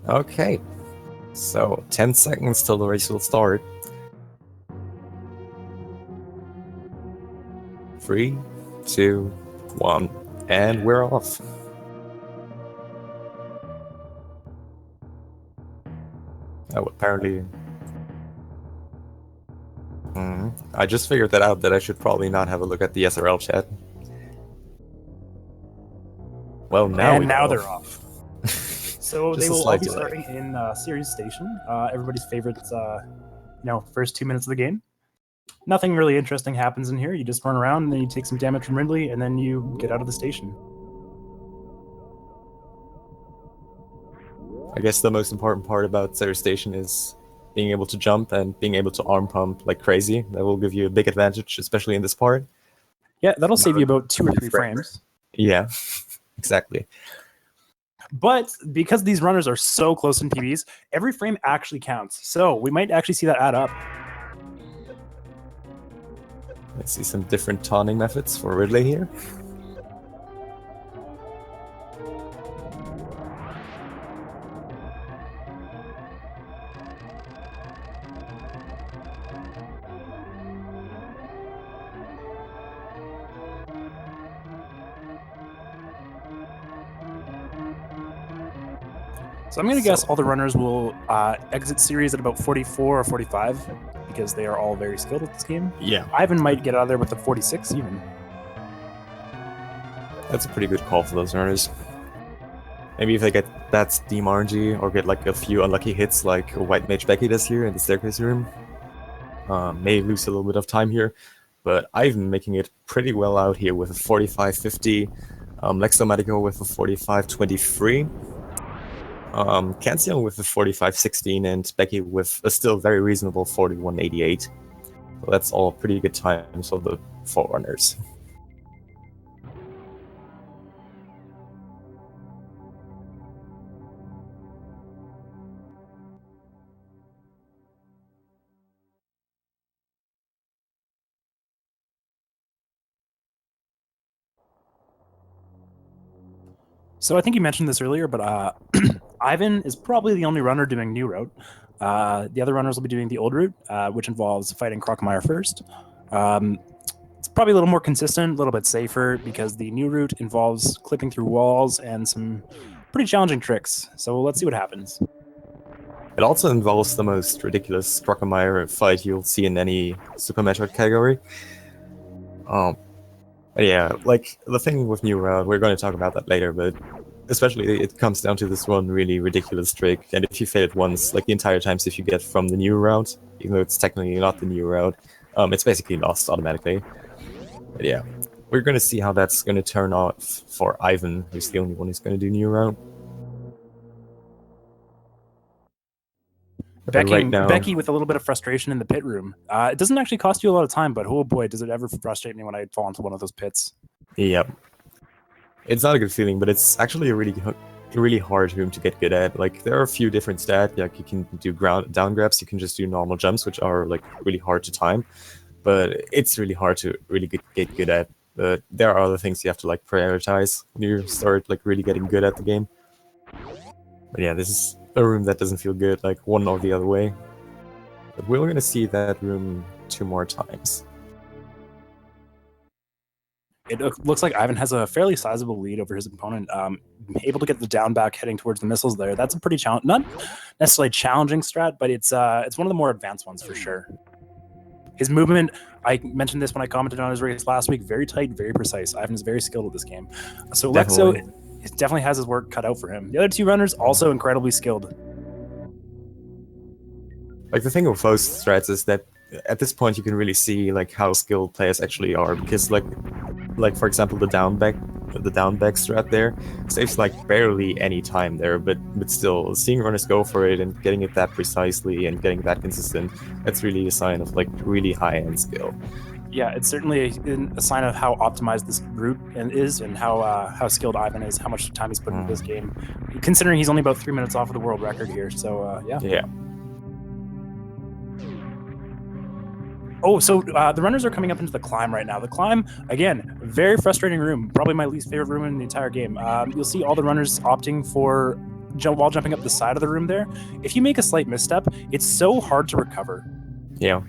Okay, so 10 seconds till the race will start. 3, 2, 1, and we're off. Oh, apparently... I just figured that out, that I should probably not have a look at the SRL chat. Well, now they're off. So they will all be starting in Series Station, everybody's favorite, first 2 minutes of the game. Nothing really interesting happens in here. You just run around, and then you take some damage from Ridley, and then you get out of the station. I guess the most important part about Series Station is being able to jump and being able to arm pump like crazy. That will give you a big advantage, especially in this part. Yeah, that'll save you about 2 or 3 frames. Yeah, exactly. But because these runners are so close in PBs, every frame actually counts. So we might actually see that add up. Let's see some different taunting methods for Ridley here. So I'm going to guess all the runners will exit series at about 44 or 45 because they are all very skilled at this game. Yeah. Ivan might get out of there with a 46 even. That's a pretty good call for those runners. Maybe if they get that Steam RNG or get like a few unlucky hits like White Mage Becky does here in the staircase room, may lose a little bit of time here. But Ivan making it pretty well out here with a 45-50, Lexomatico with a 45-23. Cancion with a 45-16 and Becky with a still very reasonable 41-88. So that's all pretty good times for the Forerunners. So I think you mentioned this earlier, but Ivan is probably the only runner doing new route. The other runners will be doing the old route, which involves fighting Crocomire first. It's probably a little more consistent, a little bit safer, because the new route involves clipping through walls and some pretty challenging tricks. So let's see what happens. It also involves the most ridiculous Crocomire fight you'll see in any Super Metroid category. Yeah, like the thing with New Route, we're going to talk about that later, but especially it comes down to this one really ridiculous trick, and if you fail it once, like the entire times if you get from the new route, even though it's technically not the new route, it's basically lost automatically. But yeah, we're going to see how that's going to turn out for Ivan, who's the only one who's going to do new route. Becky with a little bit of frustration in the pit room. It doesn't actually cost you a lot of time, but oh boy, does it ever frustrate me when I fall into one of those pits. Yep. It's not a good feeling, but it's actually a really hard room to get good at. Like, there are a few different stats. Like, you can do down grabs, you can just do normal jumps, which are like really hard to time. But it's really hard to really get good at. But there are other things you have to like prioritize when you start like really getting good at the game. But yeah, this is a room that doesn't feel good, like one or the other way. But we're gonna see that room 2 more times. It looks like Ivan has a fairly sizable lead over his opponent. Able to get the down back heading towards the missiles there. That's a pretty not necessarily challenging strat, but it's one of the more advanced ones for sure. His movement, I mentioned this when I commented on his race last week, very tight, very precise. Ivan is very skilled at this game. So Definitely. Lexo definitely has his work cut out for him. The other 2 runners also incredibly skilled. Like, the thing with both strats is that at this point you can really see like how skilled players actually are, because like for example the down back strat there saves like barely any time there, but still seeing runners go for it and getting it that precisely and getting that consistent, that's really a sign of like really high-end skill. Yeah, it's certainly a sign of how optimized this route is, and how skilled Ivan is, how much time he's put into this game, considering he's only about 3 minutes off of the world record here. So yeah. Oh, so the runners are coming up into the climb right now. The climb, again, very frustrating room. Probably my least favorite room in the entire game. You'll see all the runners opting for while jumping up the side of the room there, if you make a slight misstep, it's so hard to recover. Yeah.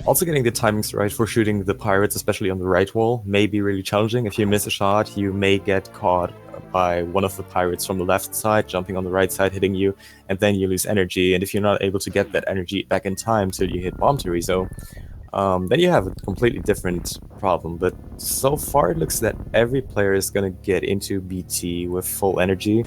Also, getting the timings right for shooting the pirates, especially on the right wall, may be really challenging. If you miss a shot, you may get caught by one of the pirates from the left side, jumping on the right side, hitting you, and then you lose energy. And if you're not able to get that energy back in time till you hit Bomb Teresa, then you have a completely different problem. But so far, it looks that every player is going to get into BT with full energy,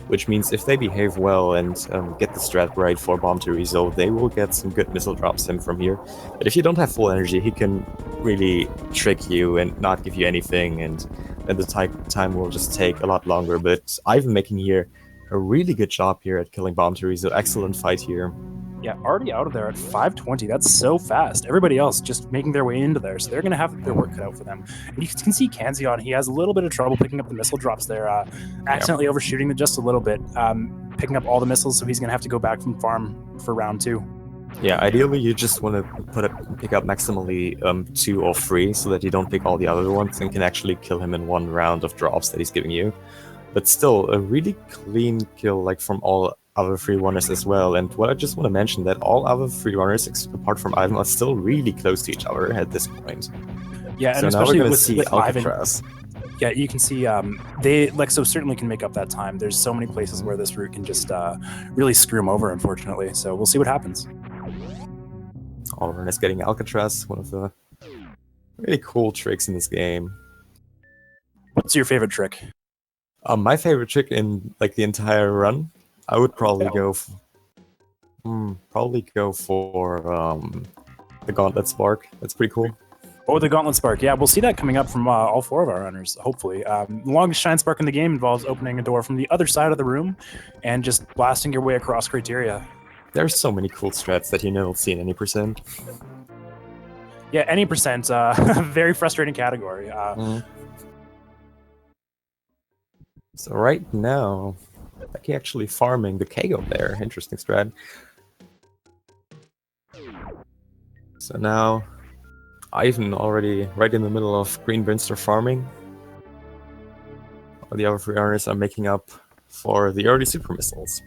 which means if they behave well and get the strat right for Bomb Teresa, they will get some good missile drops in from here. But if you don't have full energy, he can really trick you and not give you anything, and then the time will just take a lot longer. But Ivan making here a really good job here at killing Bomb Teresa. Excellent fight here. Yeah, already out of there at 520. That's so fast. Everybody else just making their way into there, so they're going to have their work cut out for them. And you can see Kanzion, he has a little bit of trouble picking up the missile drops there, accidentally overshooting them just a little bit, picking up all the missiles, so he's going to have to go back from farm for round 2. Yeah, ideally you just want to pick up maximally 2 or 3 so that you don't pick all the other ones and can actually kill him in one round of drops that he's giving you. But still, a really clean kill, like from all other free runners as well. And what I just want to mention that all other free runners, apart from Ivan, are still really close to each other at this point. Yeah, and so especially now we're going to with, see with Alcatraz. Ivan. Yeah, you can see Lexo certainly can make up that time. There's so many places where this route can just really screw him over, unfortunately. So we'll see what happens. Oliver is getting Alcatraz, one of the really cool tricks in this game. What's your favorite trick? My favorite trick in like the entire run, I would probably go for the Gauntlet Spark. That's pretty cool. Oh, the Gauntlet Spark. Yeah, we'll see that coming up from all 4 of our runners, hopefully. The longest Shine Spark in the game involves opening a door from the other side of the room and just blasting your way across criteria. There's so many cool strats that you never see in any percent. Yeah, any percent. Very frustrating category. So right now, Becky actually farming the Kago there. Interesting strat. So now, Ivan already right in the middle of Green Brinster farming. All the other free runners are making up for the early super missiles.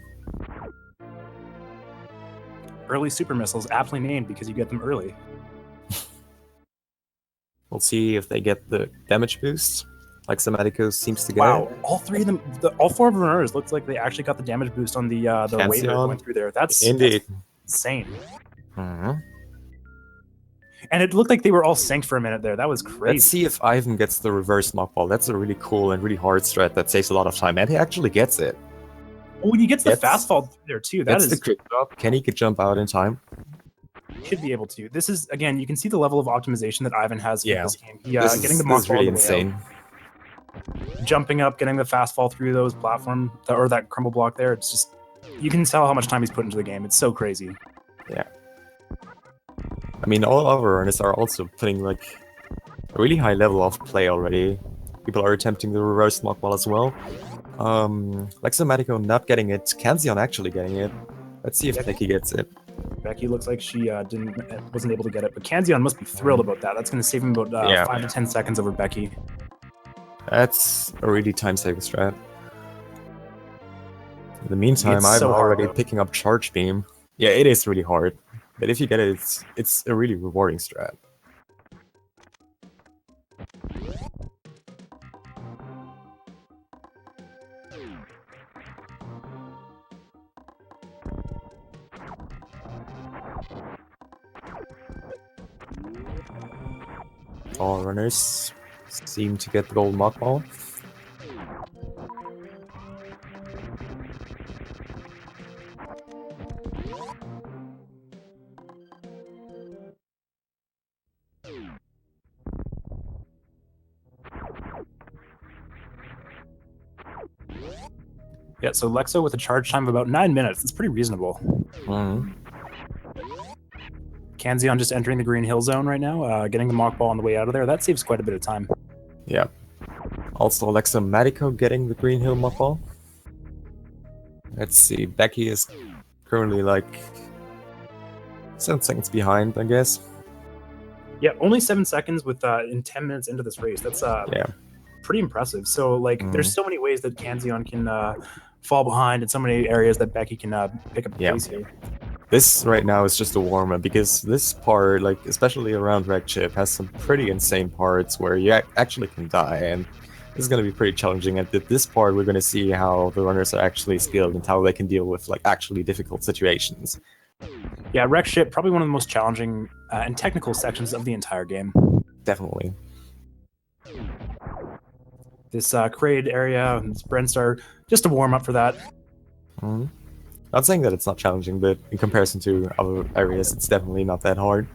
Early super missiles, aptly named because you get them early. We'll see if they get the damage boost, like Somatico seems to get. Wow, all 3 of them, all 4 of the runners looks like they actually got the damage boost on the wave they're going through there. That's insane. And it looked like they were all synced for a minute there. That was crazy. Let's see if Ivan gets the reverse knockball. That's a really cool and really hard strat that saves a lot of time, and he actually gets it. Oh, and he gets the fast fall there too. That's the quick drop. Kenny could jump out in time. Should be able to. This is, again, you can see the level of optimization that Ivan has for this game. Getting the mock ball really insane. Jumping up, getting the fast fall through those platform or that crumble block there. It's just, you can tell how much time he's put into the game. It's so crazy. Yeah. I mean, all other runners are also putting like a really high level of play already. People are attempting the reverse mock ball as well. Lexomatico not getting it. Kanzion actually getting it. Let's see if Becky gets it. Becky looks like she wasn't able to get it, but Kanzion must be thrilled about that. That's going to save him about 5 to 10 seconds over Becky. That's a really time-saving strat. In the meantime, I'm already picking up Charge Beam. Yeah, it is really hard, but if you get it, it's a really rewarding strat. All runners seem to get the gold mock ball. Yeah, so Lexo with a charge time of about 9 minutes. It's pretty reasonable. Kanzion just entering the green hill zone right now, getting the mock ball on the way out of there. That saves quite a bit of time. Yeah. Also, Lexomatico getting the green hill mock ball. Let's see. Becky is currently like 7 seconds behind, I guess. Yeah, only 7 seconds with in 10 minutes into this race. That's pretty impressive. So like, there's so many ways that Kanzeon can fall behind, and so many areas that Becky can pick up the Yeah. pace here. This right now is just a warm-up, because this part, like especially around Wreck Chip, has some pretty insane parts where you actually can die, and this is going to be pretty challenging. And at this part, we're going to see how the runners are actually skilled and how they can deal with like actually difficult situations. Yeah, Wreck Ship, probably one of the most challenging and technical sections of the entire game. Definitely. This Kraid area and this Brenstar, just a warm up for that. Not saying that it's not challenging, but in comparison to other areas, it's definitely not that hard.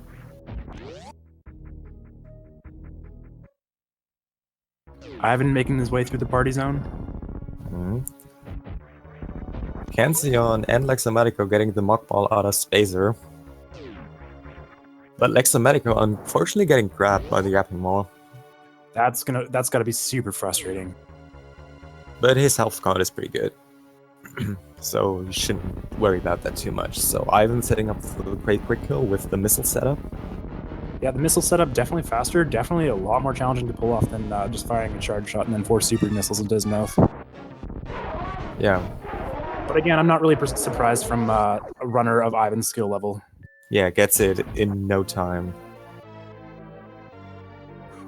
Ivan making his way through the party zone. Kanzeon and Lexomatico getting the Mach Ball out of Spacer. But Lexomatico unfortunately getting grabbed by the Yapping Maw. That's gotta be super frustrating. But his health count is pretty good. So you shouldn't worry about that too much. So Ivan setting up for the great quick kill with the missile setup. Yeah, the missile setup definitely faster, definitely a lot more challenging to pull off than just firing a charge shot and then 4 super missiles into his mouth. Yeah. But again, I'm not really surprised from a runner of Ivan's skill level. Yeah, gets it in no time.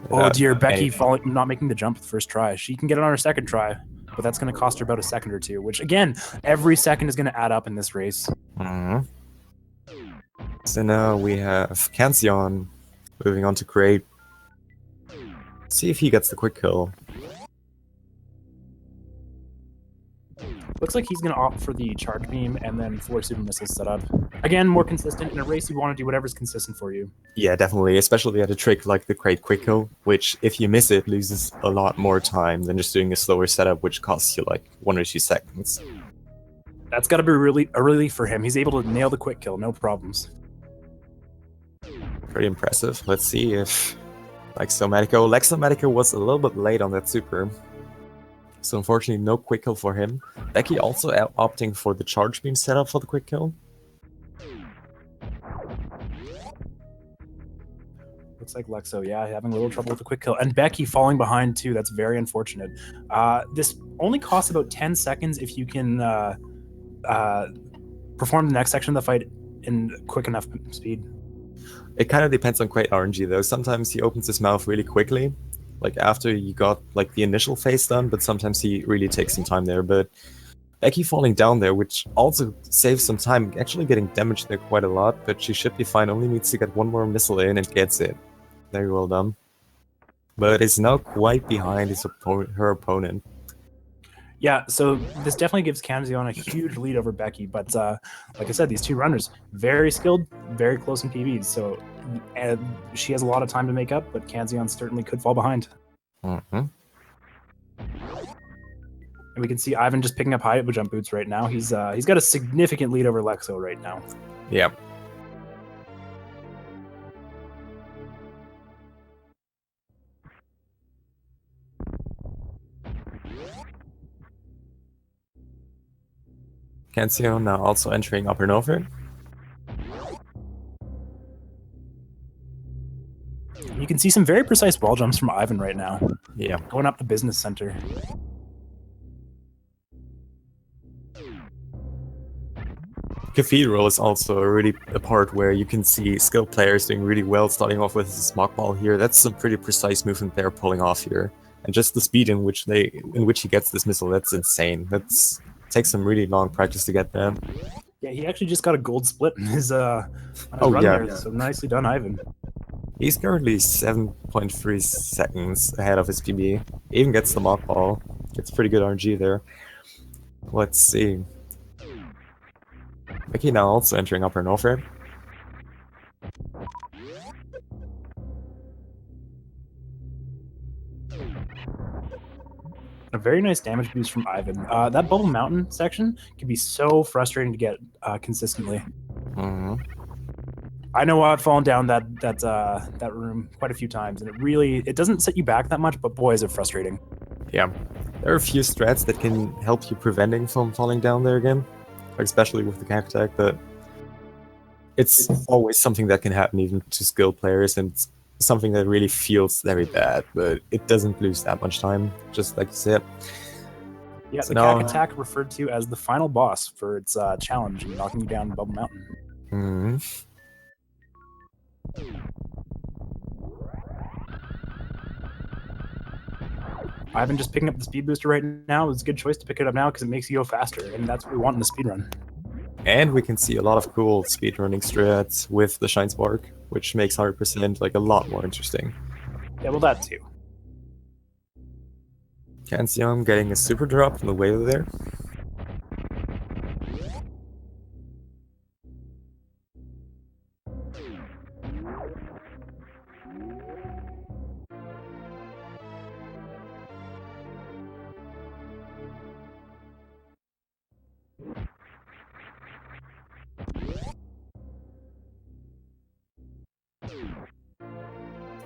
Oh dear, Becky not making the jump the first try. She can get it on her second try, but that's going to cost her about a second or two, which again, every second is going to add up in this race. So now we have Kanzeon moving on to Kraid. See if he gets the quick kill. Looks like he's going to opt for the charge beam and then 4 super missiles setup. Again, more consistent. In a race, you want to do whatever's consistent for you. Yeah, definitely, especially at a trick like the Kraid quick kill, which if you miss it, loses a lot more time than just doing a slower setup, which costs you like 1 or 2 seconds. That's got to be really a relief for him. He's able to nail the quick kill, no problems. Pretty impressive. Let's see if Lexomatico was a little bit late on that super. So unfortunately, no quick kill for him. Becky also opting for the charge beam setup for the quick kill. Looks like Lexo, yeah, having a little trouble with the quick kill. And Becky falling behind too, that's very unfortunate. This only costs about 10 seconds if you can perform the next section of the fight in quick enough speed. It kind of depends on Kraid RNG though. Sometimes he opens his mouth really quickly, like after you got like the initial phase done, but sometimes he really takes some time there. But Becky falling down there, which also saves some time, actually getting damaged there quite a lot, but she should be fine. Only needs to get 1 more missile in and gets it. Very well done. But is now quite behind her opponent. Yeah, so this definitely gives Kanzeon a huge lead over Becky, but like I said, these two runners, very skilled, very close in PBs, so she has a lot of time to make up, but Kanzeon certainly could fall behind. And we can see Ivan just picking up high jump boots right now. He's got a significant lead over Lexo right now. Yeah. Kanzeon now also entering Upper Norfolk. You can see some very precise wall jumps from Ivan right now. Yeah. Going up the business center. Cathedral is also a part where you can see skilled players doing really well, starting off with his Mach Ball here. That's some pretty precise movement they're pulling off here. And just the speed in which he gets this missile, that's insane. Takes some really long practice to get that. Yeah, he actually just got a gold split in his, on his run there, so nicely done, Ivan. He's currently 7.3 seconds ahead of his PB. He even gets the Mach Ball. It's pretty good RNG there. Let's see. Becky now also entering Upper Norfolk. A very nice damage boost from Ivan. That Bubble Mountain section can be so frustrating to get consistently. I know I've fallen down that room quite a few times, and it doesn't set you back that much, but boy, is it frustrating. Yeah, there are a few strats that can help you preventing from falling down there again, especially with the counter attack. But it's always something that can happen even to skilled players, and something that really feels very bad, but it doesn't lose that much time, just like you said. Yeah, So the now- CAC attack referred to as the final boss for its challenge in knocking you down Bubble Mountain. Mhm. Ivan just picking up the speed booster right now is a good choice to pick it up now because it makes you go faster, and that's what we want in the speed run. And we can see a lot of cool speedrunning strats with the Shine Spark, which makes 100% like a lot more interesting. Yeah, well, that too. Kanseon getting a super drop on the way there.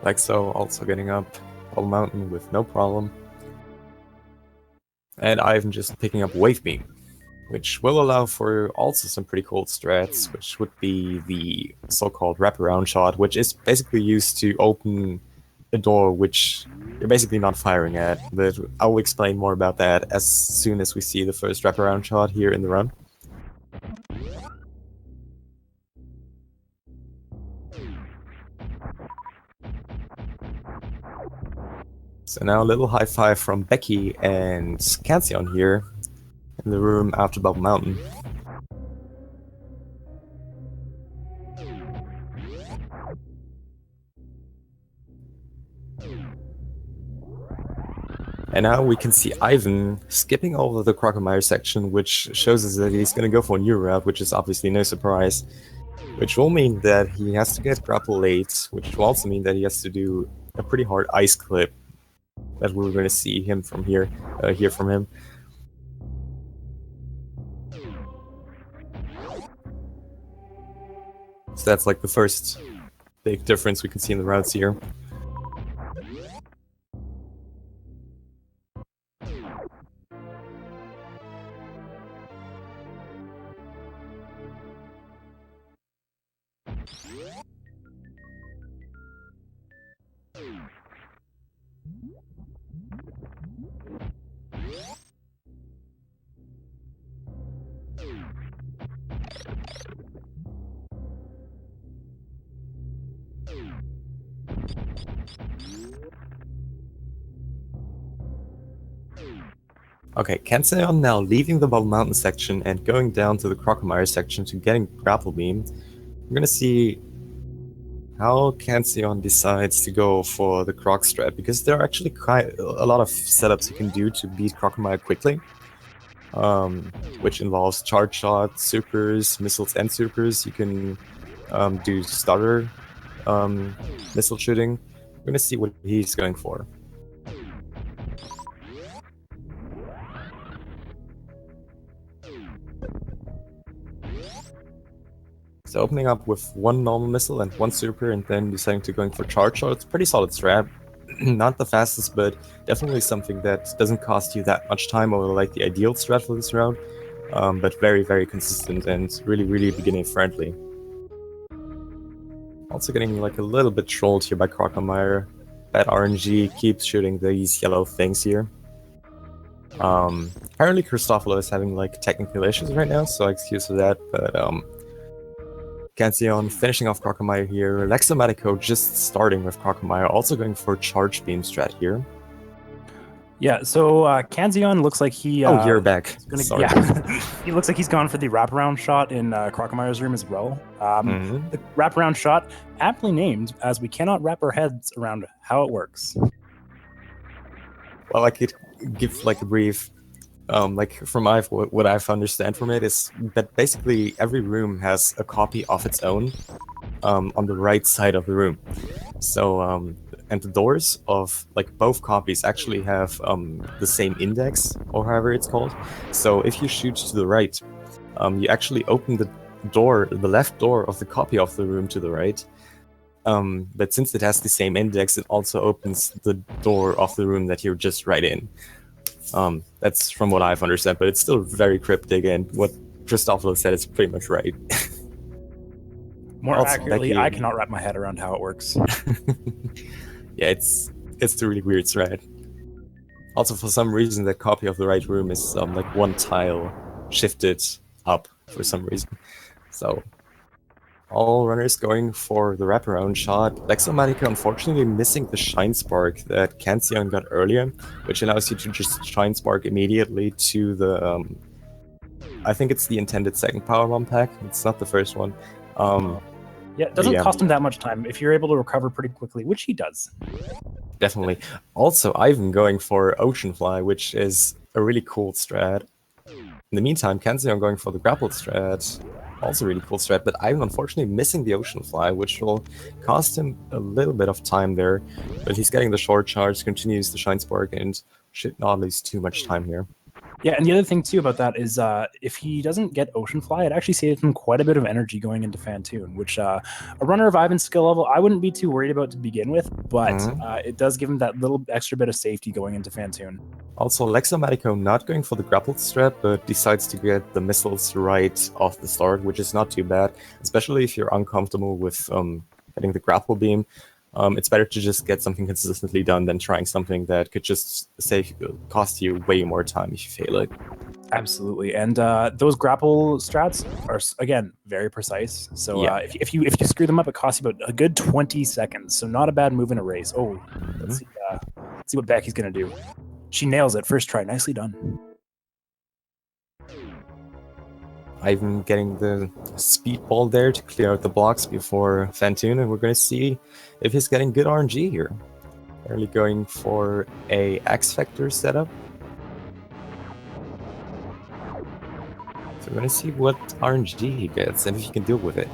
Like so, also getting up Bubble Mountain with no problem. And Ivan just picking up Wave Beam, which will allow for also some pretty cool strats, which would be the so-called wraparound shot, which is basically used to open a door which you're basically not firing at. But I will explain more about that as soon as we see the first wraparound shot here in the run. So now a little high five from Becky and Kanseon here in the room after Bubble Mountain. And now we can see Ivan skipping over the Crocomire section, which shows us that he's going to go for a new route, which is obviously no surprise. Which will mean that he has to get grapple late, which will also mean that he has to do a pretty hard ice clip that we're going to see him from here, hear from him. So that's like the first big difference we can see in the routes here. Okay, Kanseon now leaving the Bubble Mountain section and going down to the Crocomire section to getting Grapple Beam. We're gonna see how Kanseon decides to go for the Croc strat, because there are actually quite a lot of setups you can do to beat Crocomire quickly. Which involves charge shots, supers, missiles, and supers. You can do starter missile shooting. We're gonna see what he's going for. So opening up with one normal missile and one super, and then deciding to going for charge shot. It's pretty solid strat. Not the fastest, but definitely something that doesn't cost you that much time, or like the ideal strat for this round. But very, very consistent and really, really beginner friendly. Also getting like a little bit trolled here by Crocomire. Bad RNG keeps shooting these yellow things here. Apparently Cristofalo is having like technical issues right now, so excuse for that, but Kanseon finishing off Crocomire here. Lexomatico just starting with Crocomire, also going for charge beam strat here. Yeah, so Kanseon looks like he. Oh, you're back. Sorry. Yeah, he looks like he's gone for the wraparound shot in Crocomire's room as well. The wraparound shot, aptly named, as we cannot wrap our heads around how it works. Well, I could give like a brief, like from what I've understand from it is that basically every room has a copy of its own on the right side of the room. So, and the doors of like both copies actually have the same index, or however it's called. So if you shoot to the right, you actually open the door, the left door of the copy of the room to the right. But since it has the same index, it also opens the door of the room that you're just right in. That's from what I've understood, but it's still very cryptic, and what Cristofalo said is pretty much right. More Also, accurately, Becky- I cannot wrap my head around how it works. Yeah, it's a really weird thread. Also, for some reason, that copy of the right room is like one tile shifted up for some reason. So all runners going for the wraparound shot. Lexomatica unfortunately missing the Shine Spark that Kansion got earlier, which allows you to just Shine Spark immediately to the I think it's the intended second power bomb pack. It's not the first one. Yeah, it doesn't yeah. cost him that much time if you're able to recover pretty quickly, which he does. Definitely. Also, Ivan going for Ocean Fly, which is a really cool strat. In the meantime, Kanzion going for the grappled strat, also really cool strat, but Ivan unfortunately missing the Ocean Fly, which will cost him a little bit of time there. But he's getting the short charge, continues the Shine Spark, and should not lose too much time here. Yeah, and the other thing too about that is if he doesn't get Ocean Fly, it actually saves him quite a bit of energy going into Fantoon, which a runner of Ivan's skill level I wouldn't be too worried about to begin with, but it does give him that little extra bit of safety going into Fantoon. Also, Lexomatico not going for the grappled strat, but decides to get the missiles right off the start, which is not too bad, especially if you're uncomfortable with getting the grapple beam. It's better to just get something consistently done than trying something that could just cost you way more time if you fail it. Absolutely, and those grapple strats are again very precise. So Yeah. if you screw them up, it costs you about a good 20 seconds. So not a bad move in a race. Oh, let's see what Becky's gonna do. She nails it first try. Nicely done. Ivan getting the speedball there to clear out the blocks before Fantoon, and we're going to see if he's getting good RNG here. Early going for a X Factor setup. So we're going to see what RNG he gets and if he can deal with it.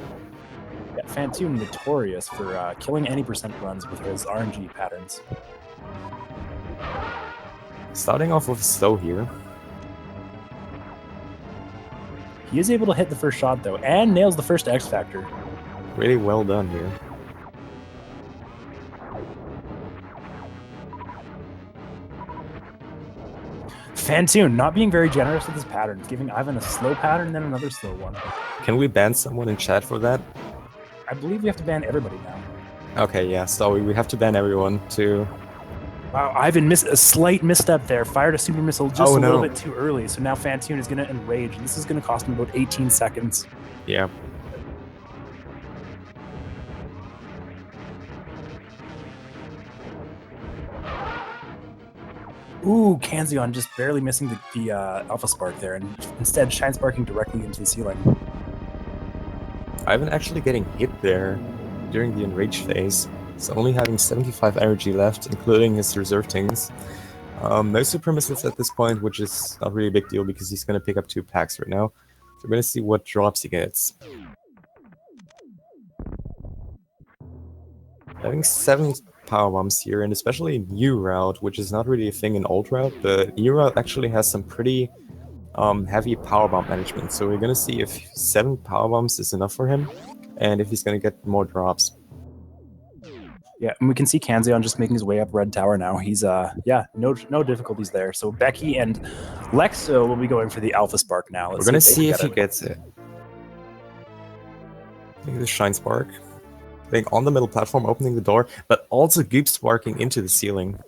Yeah, Fantoon notorious for killing any percent runs with his RNG patterns. Starting off with a slow here. He is able to hit the first shot, though, and nails the first X Factor. Really well done here. Fantoon not being very generous with his patterns, giving Ivan a slow pattern and then another slow one. Can we ban someone in chat for that? I believe we have to ban everybody now. Okay, yeah, so we have to ban everyone too. Wow, Ivan missed a slight misstep there. Fired a super missile just a little no. bit too early. So now Fantoon is going to enrage. And this is going to cost him about 18 seconds. Yeah. Ooh, Kanzion just barely missing the Alpha Spark there, and instead Shine Sparking directly into the ceiling. Ivan actually getting hit there during the enrage phase, so only having 75 energy left, including his reserve things. No super missiles at this point, which is not really a big deal because he's going to pick up 2 packs right now. So we're going to see what drops he gets. Having 7 power bombs here, and especially new route, which is not really a thing in old route, but new route actually has some pretty heavy power bomb management. So we're going to see if 7 power bombs is enough for him, and if he's going to get more drops. Yeah, and we can see Kanzion just making his way up Red Tower now. He's no difficulties there. So Becky and Lexo will be going for the Alpha Spark now. We're gonna see if he gets it. Look at the Shine Spark. Being on the middle platform, opening the door, but also Goop Sparking into the ceiling.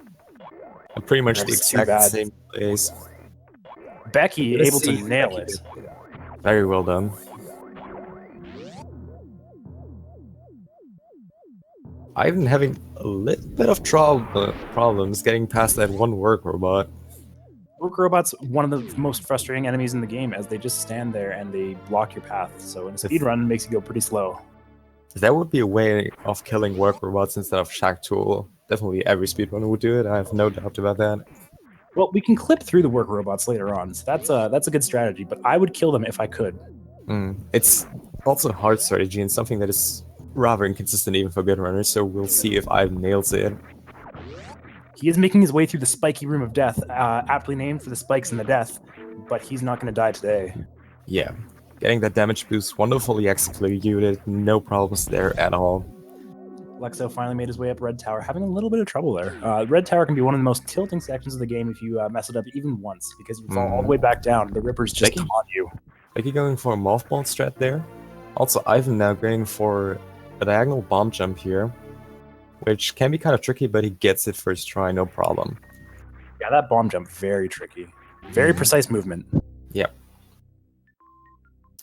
And pretty much the exact same place. Becky able to nail it. Very well done. Ivan having a little bit of problems getting past that one work robot. Work robot's one of the most frustrating enemies in the game, as they just stand there and they block your path. So in a speed run, it makes you go pretty slow. There would be a way of killing work robots instead of Shack Tool. Definitely every speedrunner would do it. I have no doubt about that. Well, we can clip through the work robots later on, so that's a good strategy. But I would kill them if I could. It's also a hard strategy and something that is rather inconsistent even for good runners, so we'll see if Ivan nails it. He is making his way through the spiky room of death, aptly named for the spikes and the death, but he's not going to die today. Yeah, getting that damage boost wonderfully executed, no problems there at all. Lexo finally made his way up Red Tower, having a little bit of trouble there. Red Tower can be one of the most tilting sections of the game if you mess it up even once, because you fall all the way back down. The Rippers just taunt you. Becky going for a Mothball strat there. Also, Ivan now going for a diagonal bomb jump here, which can be kind of tricky, but he gets it first try, no problem. Yeah, that bomb jump, very tricky. Very precise movement. Yep.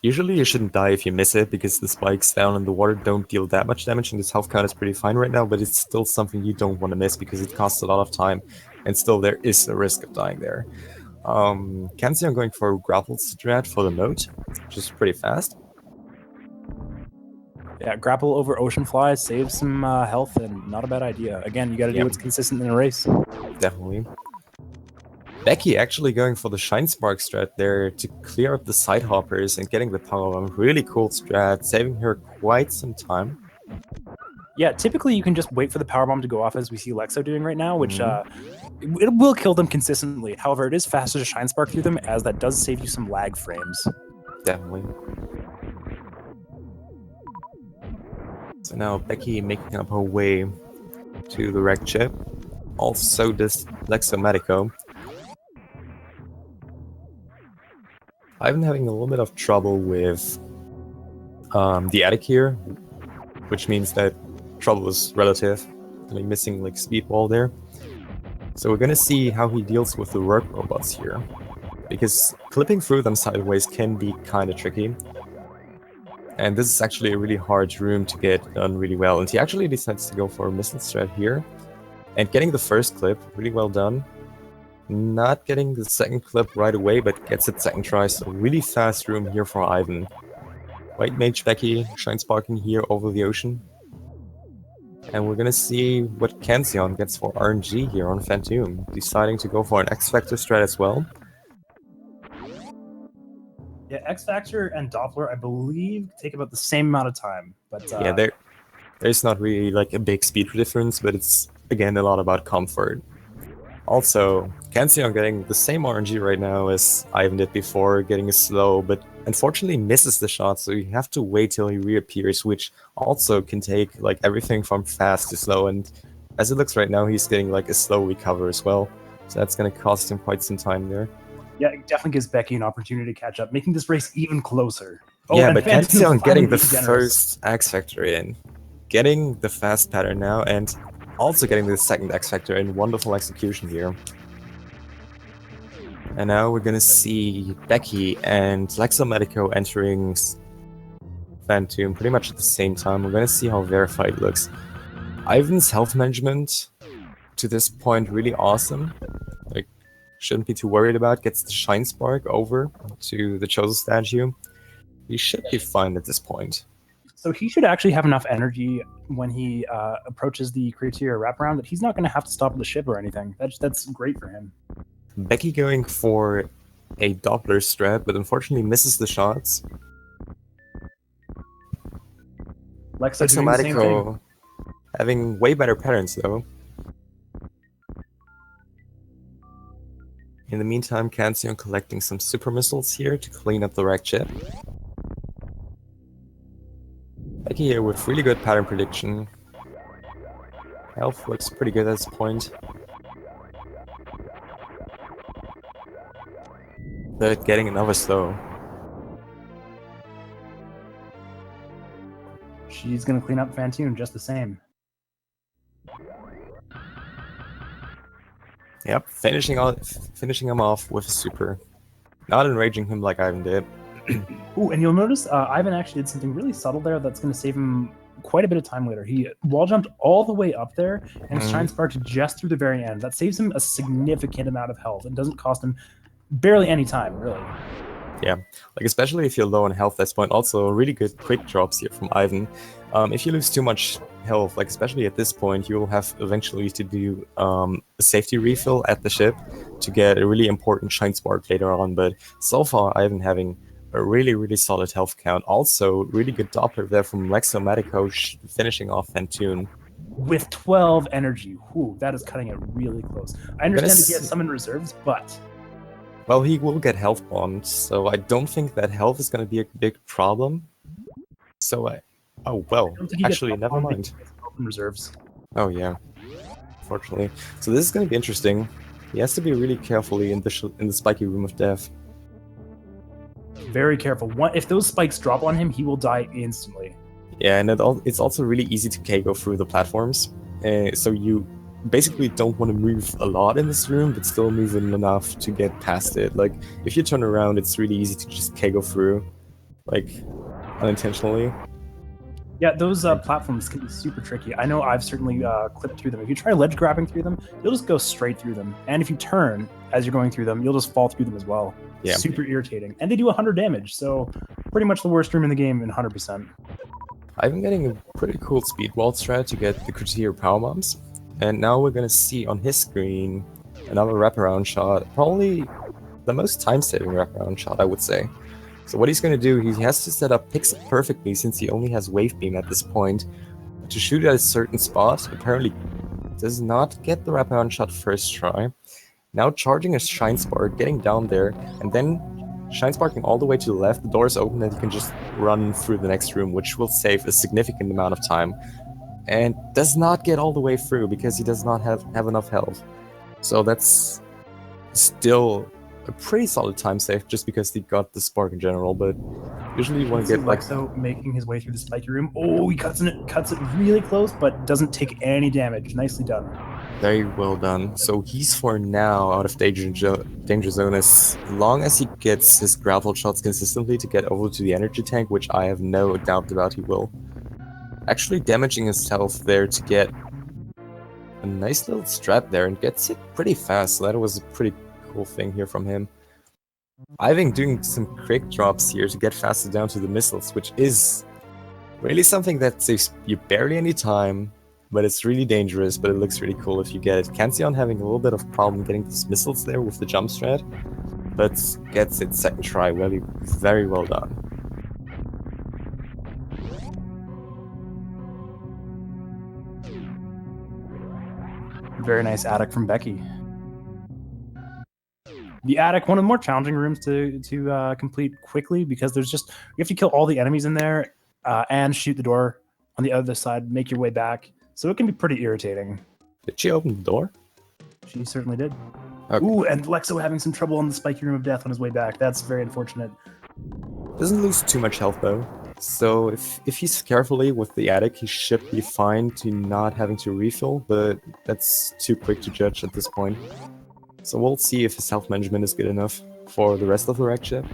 Usually you shouldn't die if you miss it, because the spikes down in the water don't deal that much damage, and this health count is pretty fine right now, but it's still something you don't want to miss, because it costs a lot of time, and still there is a risk of dying there. Kanzeon going for grapple strat for the moat, which is pretty fast. Yeah, grapple over ocean fly, save some health, and not a bad idea. Again, you got to do what's consistent in a race. Definitely. Becky actually going for the Shine Spark strat there to clear up the side hoppers and getting the power bomb. Really cool strat, saving her quite some time. Yeah, typically you can just wait for the power bomb to go off, as we see Lexo doing right now, which it will kill them consistently. However, it is faster to Shine Spark through them, as that does save you some lag frames. Definitely. So now Becky making up her way to the wreck chip. Also does Lexo Medico. I've been having a little bit of trouble with the attic here, which means that trouble is relative. Like missing like speed wall there. So we're gonna see how he deals with the work robots here, because clipping through them sideways can be kind of tricky. And this is actually a really hard room to get done really well. And he actually decides to go for a missile strat here, and getting the first clip really well done. Not getting the second clip right away, but gets it second try, so really fast room here for Ivan. White Mage Becky, Shine Sparking here over the ocean. And we're gonna see what Kanzeon gets for RNG here on Phantom, deciding to go for an X-Factor strat as well. Yeah, X-Factor and Doppler, I believe, take about the same amount of time. But yeah, there's not really like a big speed difference, but it's again a lot about comfort. Also, Kanzeon getting the same RNG right now as Ivan did before, getting a slow, but unfortunately misses the shot, so you have to wait till he reappears, which also can take like everything from fast to slow, and as it looks right now, he's getting like a slow recover as well, so that's going to cost him quite some time there. Yeah, it definitely gives Becky an opportunity to catch up, making this race even closer. Yeah, but Kanzeon getting the first X-Factor in, getting the fast pattern now, and also getting the second X-Factor in. Wonderful execution here. And now we're gonna see Becky and Lexo Medico entering Phantom pretty much at the same time. We're gonna see how verified it looks. Ivan's health management to this point really awesome. Like, shouldn't be too worried about. Gets the Shine Spark over to the Chosen statue. He should be fine at this point. So he should actually have enough energy when he approaches the criteria wraparound that he's not going to have to stop the ship or anything. That's great for him. Becky going for a Doppler strat, but unfortunately misses the shots. Lexo Medico having way better patterns though. In the meantime, Kanzeon collecting some super missiles here to clean up the wreck chip. Becky here with really good pattern prediction. Health looks pretty good at this point. But getting another slow. She's going to clean up Phantom just the same. Yep, finishing him off with a super. Not enraging him like Ivan did. Ooh, and you'll notice Ivan actually did something really subtle there that's going to save him quite a bit of time later. He wall jumped all the way up there and Shine Sparked just through the very end. That saves him a significant amount of health and doesn't cost him barely any time, really. Yeah, like especially if you're low on health at this point. Also, really good quick drops here from Ivan. If you lose too much health, like especially at this point, you will have eventually to do a safety refill at the ship to get a really important Shine Spark later on. But so far, Ivan having a really solid health count. Also, really good Doppler there from Lexo Medico finishing off Phantom. With 12 energy. Ooh, that is cutting it really close. I understand that he has some in reserves, but... Well, he will get health bombs, so I don't think that health is going to be a big problem. So oh, well, actually, never mind. Reserves. Oh, yeah. Unfortunately. So this is going to be interesting. He has to be really carefully in the spiky room of death. Very careful. If those spikes drop on him, he will die instantly. Yeah, and it's also really easy to KO through the platforms. So you basically don't want to move a lot in this room, but still move in enough to get past it. Like, if you turn around, it's really easy to just KO through, like, unintentionally. Yeah, those platforms can be super tricky. I know I've certainly clipped through them. If you try ledge grabbing through them, you'll just go straight through them. And if you turn as you're going through them, you'll just fall through them as well. Yeah. Super irritating. And they do 100 damage, so pretty much the worst room in the game in 100%. I've been getting a pretty cool speed wall strat to get the Courtier power bombs. And now we're gonna see on his screen another wraparound shot. Probably the most time-saving wraparound shot, I would say. So what he's going to do, he has to set up Pixel perfectly since he only has Wave Beam at this point to shoot at a certain spot. Apparently does not get the wraparound shot first try. Now charging a Shine Spark, getting down there, and then Shine Sparking all the way to the left. The door is open and he can just run through the next room, which will save a significant amount of time. And does not get all the way through because he does not have enough health. So that's still a pretty solid time save just because he got the spark in general, but usually you want to get like making his way through the spiky room. Oh, he cuts it really close, but doesn't take any damage. Nicely done. Very well done. So he's for now out of danger zone as long as he gets his grapple shots consistently to get over to the energy tank, which I have no doubt about he will. Actually damaging himself there to get a nice little strat there and gets hit pretty fast. So that was a pretty cool thing here from him. Ivan doing some quick drops here to get faster down to the missiles, which is really something that saves you barely any time, but it's really dangerous, but it looks really cool if you get it. Kanzeon having a little bit of problem getting these missiles there with the jump strat, but gets it second try. Really, very well done. Very nice attic from Becky. The attic, one of the more challenging rooms to complete quickly because there's just, you have to kill all the enemies in there and shoot the door on the other side, make your way back. So it can be pretty irritating. Did she open the door? She certainly did. Okay. Ooh, and Lexo having some trouble on the spiky room of death on his way back. That's very unfortunate. Doesn't lose too much health though. So if he's carefully with the attic, he should be fine to not having to refill, but that's too quick to judge at this point. So we'll see if his health management is good enough for the rest of the wreck ship.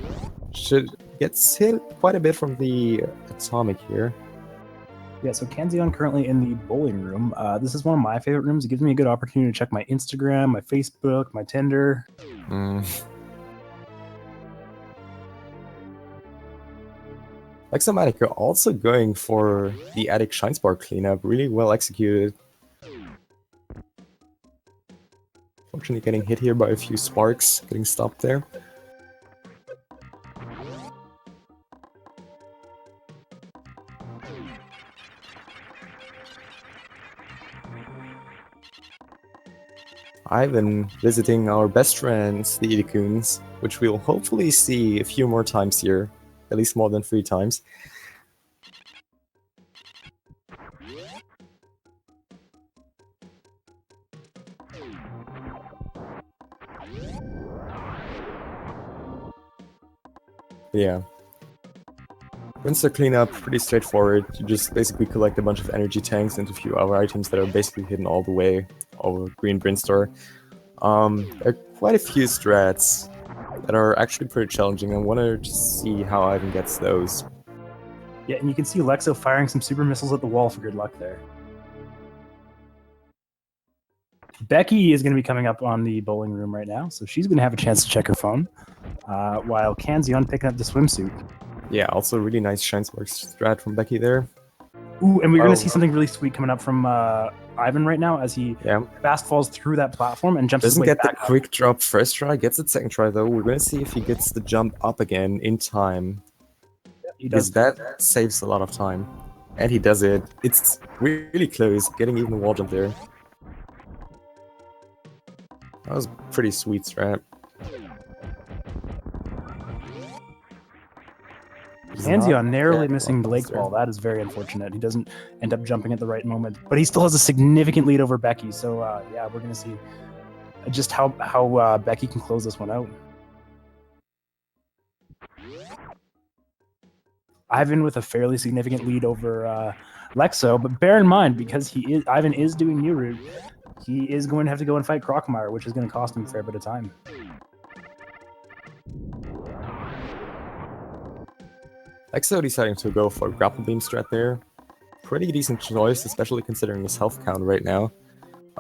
Gets hit quite a bit from the atomic here. Yeah, so Kanzeon currently in the bowling room. This is one of my favorite rooms. It gives me a good opportunity to check my Instagram, my Facebook, my Tinder. Lexomatic are also going for the attic Shine Spark cleanup. Really well executed. Fortunately getting hit here by a few sparks, getting stopped there. Ivan visiting our best friends, the Idikuns, which we'll hopefully see a few more times here. At least more than 3 times. Yeah. Winster cleanup, pretty straightforward. You just basically collect a bunch of energy tanks and a few other items that are basically hidden all the way over Green Brinstar. There are quite a few strats that are actually pretty challenging. I want to just see how Ivan gets those. Yeah, and you can see Lexo firing some super missiles at the wall for good luck there. Becky is going to be coming up on the bowling room right now, so she's going to have a chance to check her phone, while Kanzeon picking up the swimsuit. Yeah, also really nice Shine Spark strat from Becky there. Ooh, and we're going to see something really sweet coming up from Ivan right now as he fast falls through that platform and jumps his way back up. Doesn't get the quick drop first try, gets it second try though. We're going to see if he gets the jump up again in time. Yep, he does. Because that saves a lot of time. And he does it. It's really close, getting even the wall jump there. That was a pretty sweet strat. Kanzeon narrowly missing the lake ball. That is very unfortunate. He doesn't end up jumping at the right moment, but he still has a significant lead over Becky. So yeah, we're going to see just how Becky can close this one out. Ivan with a fairly significant lead over Lexo, but bear in mind, because Ivan is doing New Route, he is going to have to go and fight Crocmire, which is going to cost him a fair bit of time. Exo deciding to go for Grapple Beam strat there. Pretty decent choice, especially considering his health count right now.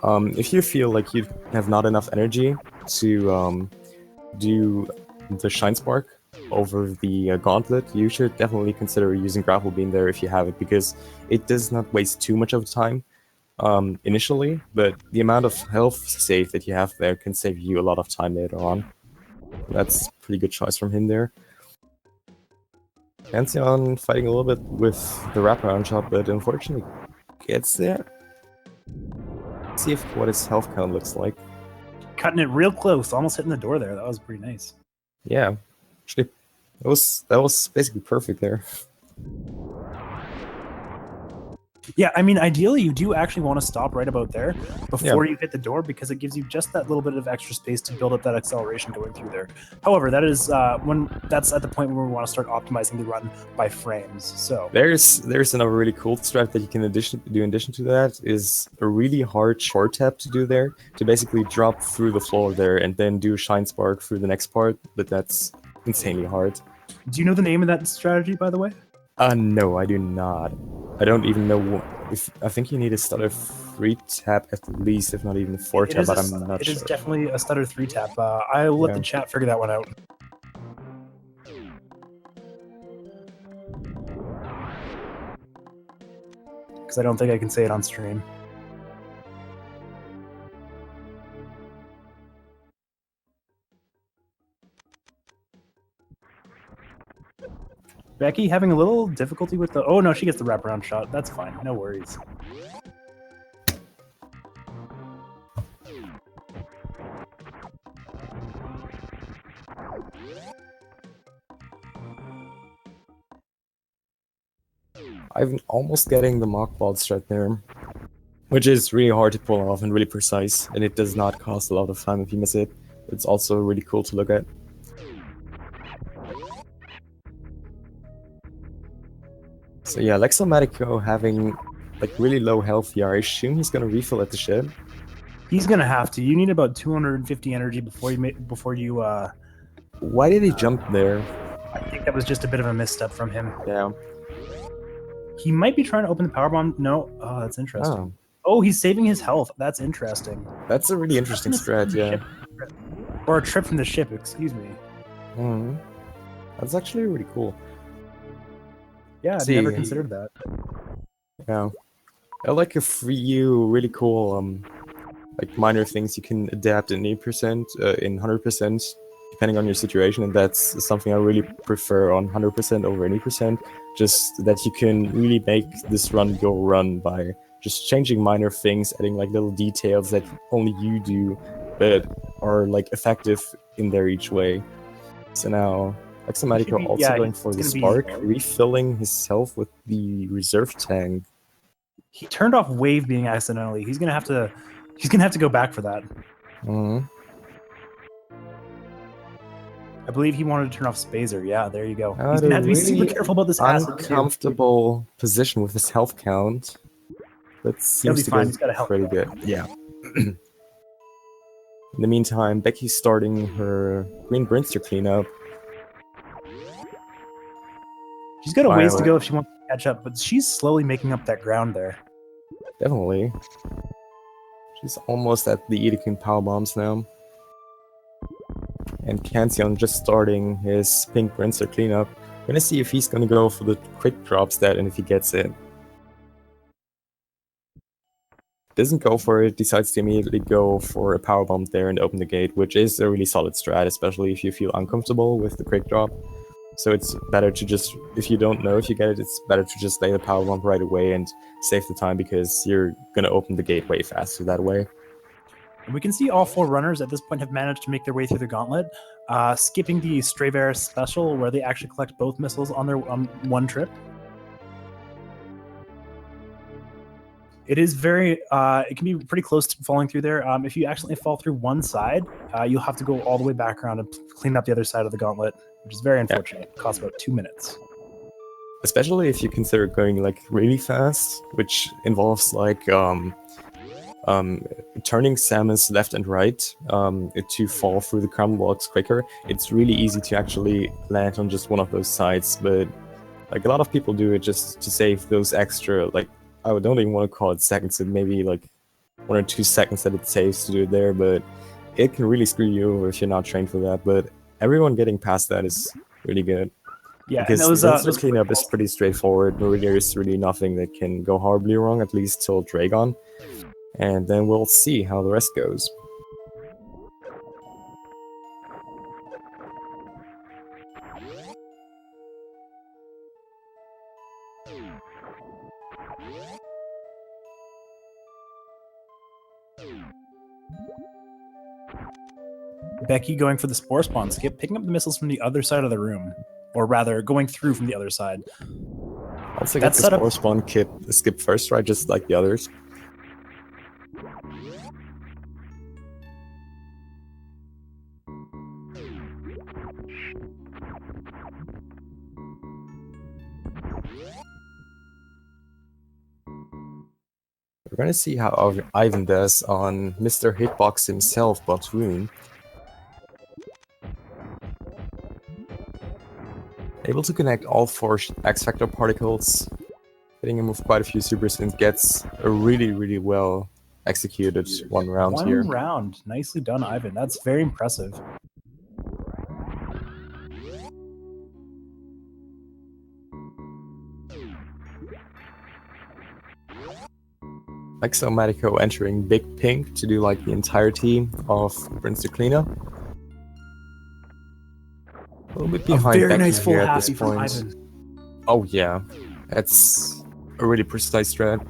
If you feel like you have not enough energy to do the Shine Spark over the Gauntlet, you should definitely consider using Grapple Beam there if you have it, because it does not waste too much of time initially, but the amount of health save that you have there can save you a lot of time later on. That's a pretty good choice from him there. Pantheon fighting a little bit with the wraparound shot, but unfortunately gets there. Let's see what his health count looks like. Cutting it real close, almost hitting the door there. That was pretty nice. Yeah, actually, that was basically perfect there. Yeah, I mean, ideally, you do actually want to stop right about there before you hit the door, because it gives you just that little bit of extra space to build up that acceleration going through there. However, that is when that's at the point where we want to start optimizing the run by frames. So there's another really cool strat that you can do in addition to that, is a really hard short tap to do there, to basically drop through the floor there and then do Shine Spark through the next part, but that's insanely hard. Do you know the name of that strategy, by the way? No, I do not. I don't even know if I think you need a stutter 3 tap at least, if not even 4 tap, but I'm not sure. It is definitely a stutter 3 tap. I'll let the chat figure that one out. Because I don't think I can say it on stream. Becky having a little difficulty with the... Oh, no, she gets the wraparound shot. That's fine. No worries. I'm almost getting the Mach Ball strat there, which is really hard to pull off and really precise, and it does not cost a lot of time if you miss it. It's also really cool to look at. So yeah, Lexomatico having like really low health here. I assume he's gonna refill at the ship. He's gonna have to. You need about 250 energy before you. Why did he jump there? I think that was just a bit of a misstep from him. Yeah. He might be trying to open the power bomb. No. Oh, that's interesting. Oh, he's saving his health. That's interesting. That's a really interesting strat, yeah. Or a trip from the ship, excuse me. Mm-hmm. That's actually really cool. Yeah, I never considered that. Yeah. I like a few really cool like minor things you can adapt in 8%, in 100%, depending on your situation, and that's something I really prefer on 100% over any percent. Just that you can really make this run go run by just changing minor things, adding like little details that only you do, but are like effective in there each way. So now Lexomatico also going for the spark, refilling his health with the reserve tank. He turned off wave being accidentally. He's gonna have to go back for that. Mm-hmm. I believe he wanted to turn off Spazer. Yeah, there you go. He's gonna have to be super careful about this uncomfortable position with his health count. That seems to go pretty good. Yeah. In the meantime, Becky's starting her Green Brinster cleanup. She's got a ways to go if she wants to catch up, but she's slowly making up that ground there. Definitely. She's almost at the Edekin power bombs now. And Kansion just starting his Pink Brinster cleanup. We're gonna see if he's gonna go for the quick drop stat and if he gets it. Doesn't go for it, decides to immediately go for a power bomb there and open the gate, which is a really solid strat, especially if you feel uncomfortable with the quick drop. So it's better to just, if you don't know if you get it, it's better to just lay the power bomb right away and save the time, because you're gonna open the gate way faster that way. And we can see all 4 runners at this point have managed to make their way through the gauntlet, skipping the Strayvar special, where they actually collect both missiles on their one trip. It is very, it can be pretty close to falling through there. If you accidentally fall through one side, you'll have to go all the way back around and clean up the other side of the gauntlet, which is very unfortunate. It costs about 2 minutes. especially if you consider going like really fast, which involves like turning Samus left and right to fall through the crumble blocks quicker. It's really easy to actually land on just one of those sides, but like a lot of people do it just to save those extra, like, I don't even want to call it seconds, it maybe like 1 or 2 seconds that it saves to do it there, but it can really screw you over if you're not trained for that. But everyone getting past that is really good. Yeah, and Because Rinser cleanup is pretty straightforward. There is really nothing that can go horribly wrong, at least till Dragon. And then we'll see how the rest goes. Becky going for the Spore Spawn skip, picking up the missiles from the other side of the room. Or rather, going through from the other side. Also get the Spore Spawn kit skip first, right? Just like the others. We're gonna see how Ivan does on Mr. Hitbox himself, Botwoon. Able to connect all 4 X-Factor particles, hitting him with quite a few supers, and gets a really well executed one round here. One round. Nicely done, Ivan. That's very impressive. Exomatico entering Big Pink to do like the entirety of Prince to Cleanup. A little bit behind very Becky nice full here at happy this point. from Ivan. Oh yeah, that's a really precise strat.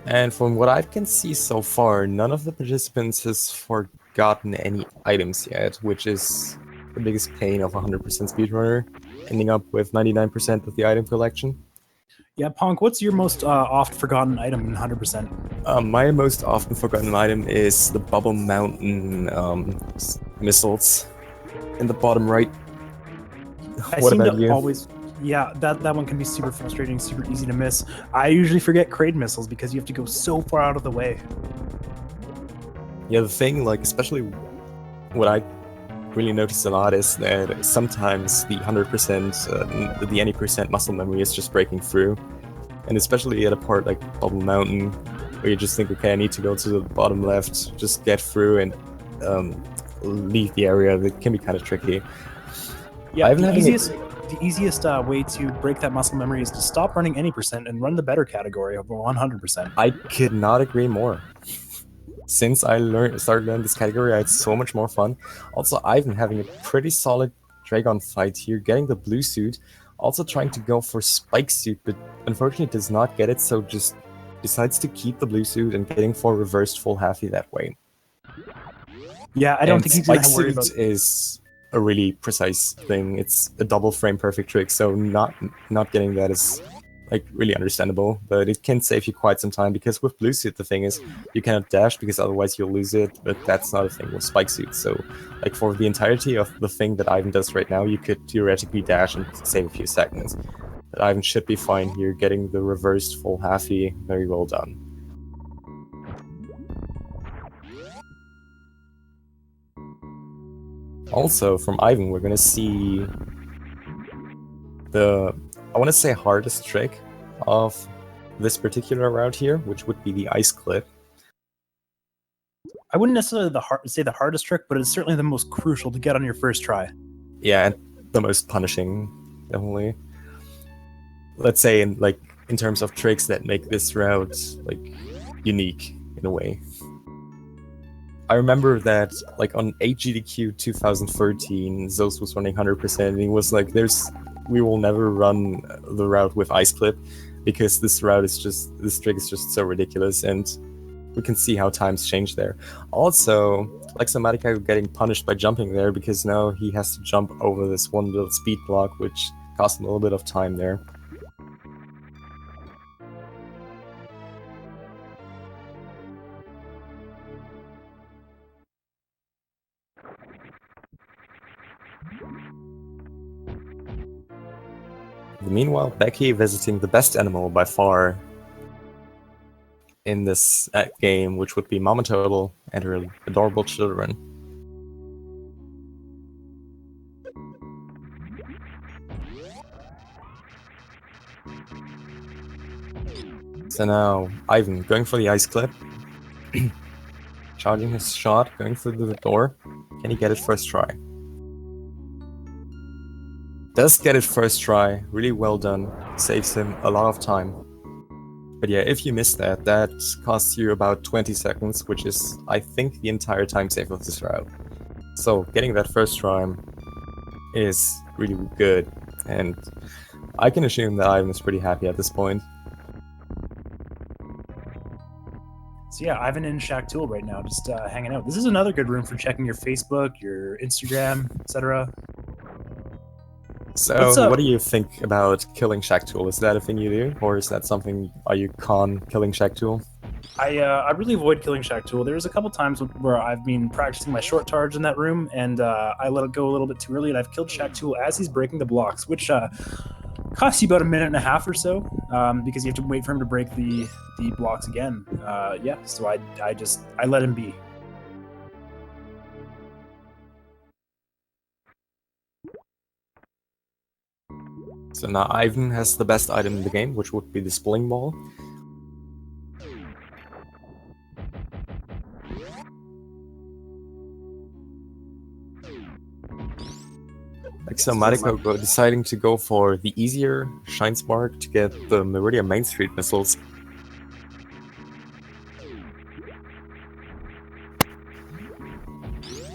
And from what I can see so far, none of the participants has forgotten any items yet, which is the biggest pain of a 100% speedrunner, ending up with 99% of the item collection. Yeah, Ponk, what's your most oft forgotten item in 100%? My most often forgotten item is the Bubble Mountain missiles in the bottom right. What about you? Yeah, that one can be super frustrating, super easy to miss. I usually forget Kraid missiles because you have to go so far out of the way. Yeah, the thing, like, especially what I really noticed a lot is that sometimes the 100%, the any percent muscle memory is just breaking through. And especially at a part like Bubble Mountain, where you just think, okay, I need to go to the bottom left, just get through and leave the area. That can be kind of tricky. Yeah, the easiest way to break that muscle memory is to stop running any percent and run the better category of 100%. I could not agree more. Since I started learning this category, I had so much more fun. Also, Ivan having a pretty solid Dragon fight here, getting the blue suit, also trying to go for Spike suit, but unfortunately does not get it, so just decides to keep the blue suit and getting for reversed full halfy that way. Yeah, I don't think he's Spike suit is a really precise thing. It's a double frame perfect trick, so not getting that is like really understandable, but it can save you quite some time, because with blue suit the thing is you cannot dash because otherwise you'll lose it, but that's not a thing with Spike suit. So like for the entirety of the thing that Ivan does right now, you could theoretically dash and save a few seconds. But Ivan should be fine here, getting the reversed full halfy. Very well done. Also from Ivan we're gonna see the, I want to say, hardest trick of this particular route here, which would be the ice clip. I wouldn't necessarily say the hardest trick, but it's certainly the most crucial to get on your first try. Yeah, and the most punishing, definitely. Let's say in terms of tricks that make this route like unique in a way. I remember that like on 8GDQ 2013, Zeus was running 100%, and he was like, we will never run the route with Ice Clip, because this trick is just so ridiculous, and we can see how times change there. Also, Exomatico getting punished by jumping there, because now he has to jump over this one little speed block, which cost him a little bit of time there. Meanwhile, Becky visiting the best animal by far in this game, which would be Mama Turtle and her adorable children. So now, Ivan going for the ice clip. Charging his shot, going through the door. Can he get it first try? Does get it first try, really well done. Saves him a lot of time. But yeah, if you miss that, that costs you about 20 seconds, which is, I think, the entire time save of this route. So getting that first try is really good, and I can assume that Ivan is pretty happy at this point. So yeah, Ivan and Shaq Tool right now, just hanging out. This is another good room for checking your Facebook, your Instagram, etc. So, what do you think about killing Shaq Tool? Is that a thing you do, or is that something? Are you con killing Shaq Tool? I really avoid killing Shaq Tool. There's a couple times where I've been practicing my short charge in that room, and I let it go a little bit too early, and I've killed Shaq Tool as he's breaking the blocks, which costs you about a minute and a half or so, because you have to wait for him to break the blocks again. Yeah, so I let him be. So now Ivan has the best item in the game, which would be the Spilling Ball. Like so, Mariko deciding to go for the easier Shine Spark to get the Meridia Main Street missiles.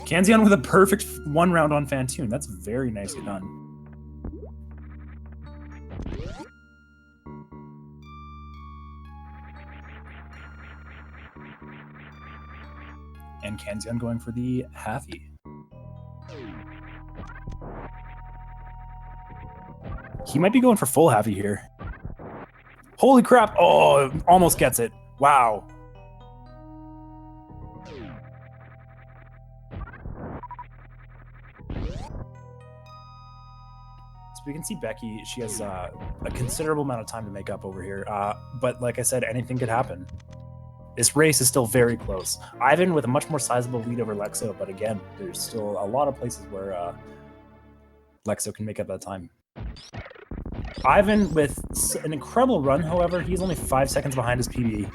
Kanzion with a perfect one round on Fantoon. That's very nicely done. And Kanzion going for the Happy. He might be going for full Happy here. Holy crap! Oh, almost gets it. Wow. So we can see Becky, she has a considerable amount of time to make up over here. But like I said, anything could happen. This race is still very close. Ivan with a much more sizable lead over Lexo, but again, there's still a lot of places where Lexo can make up that time. Ivan with an incredible run, however, he's only 5 seconds behind his PB.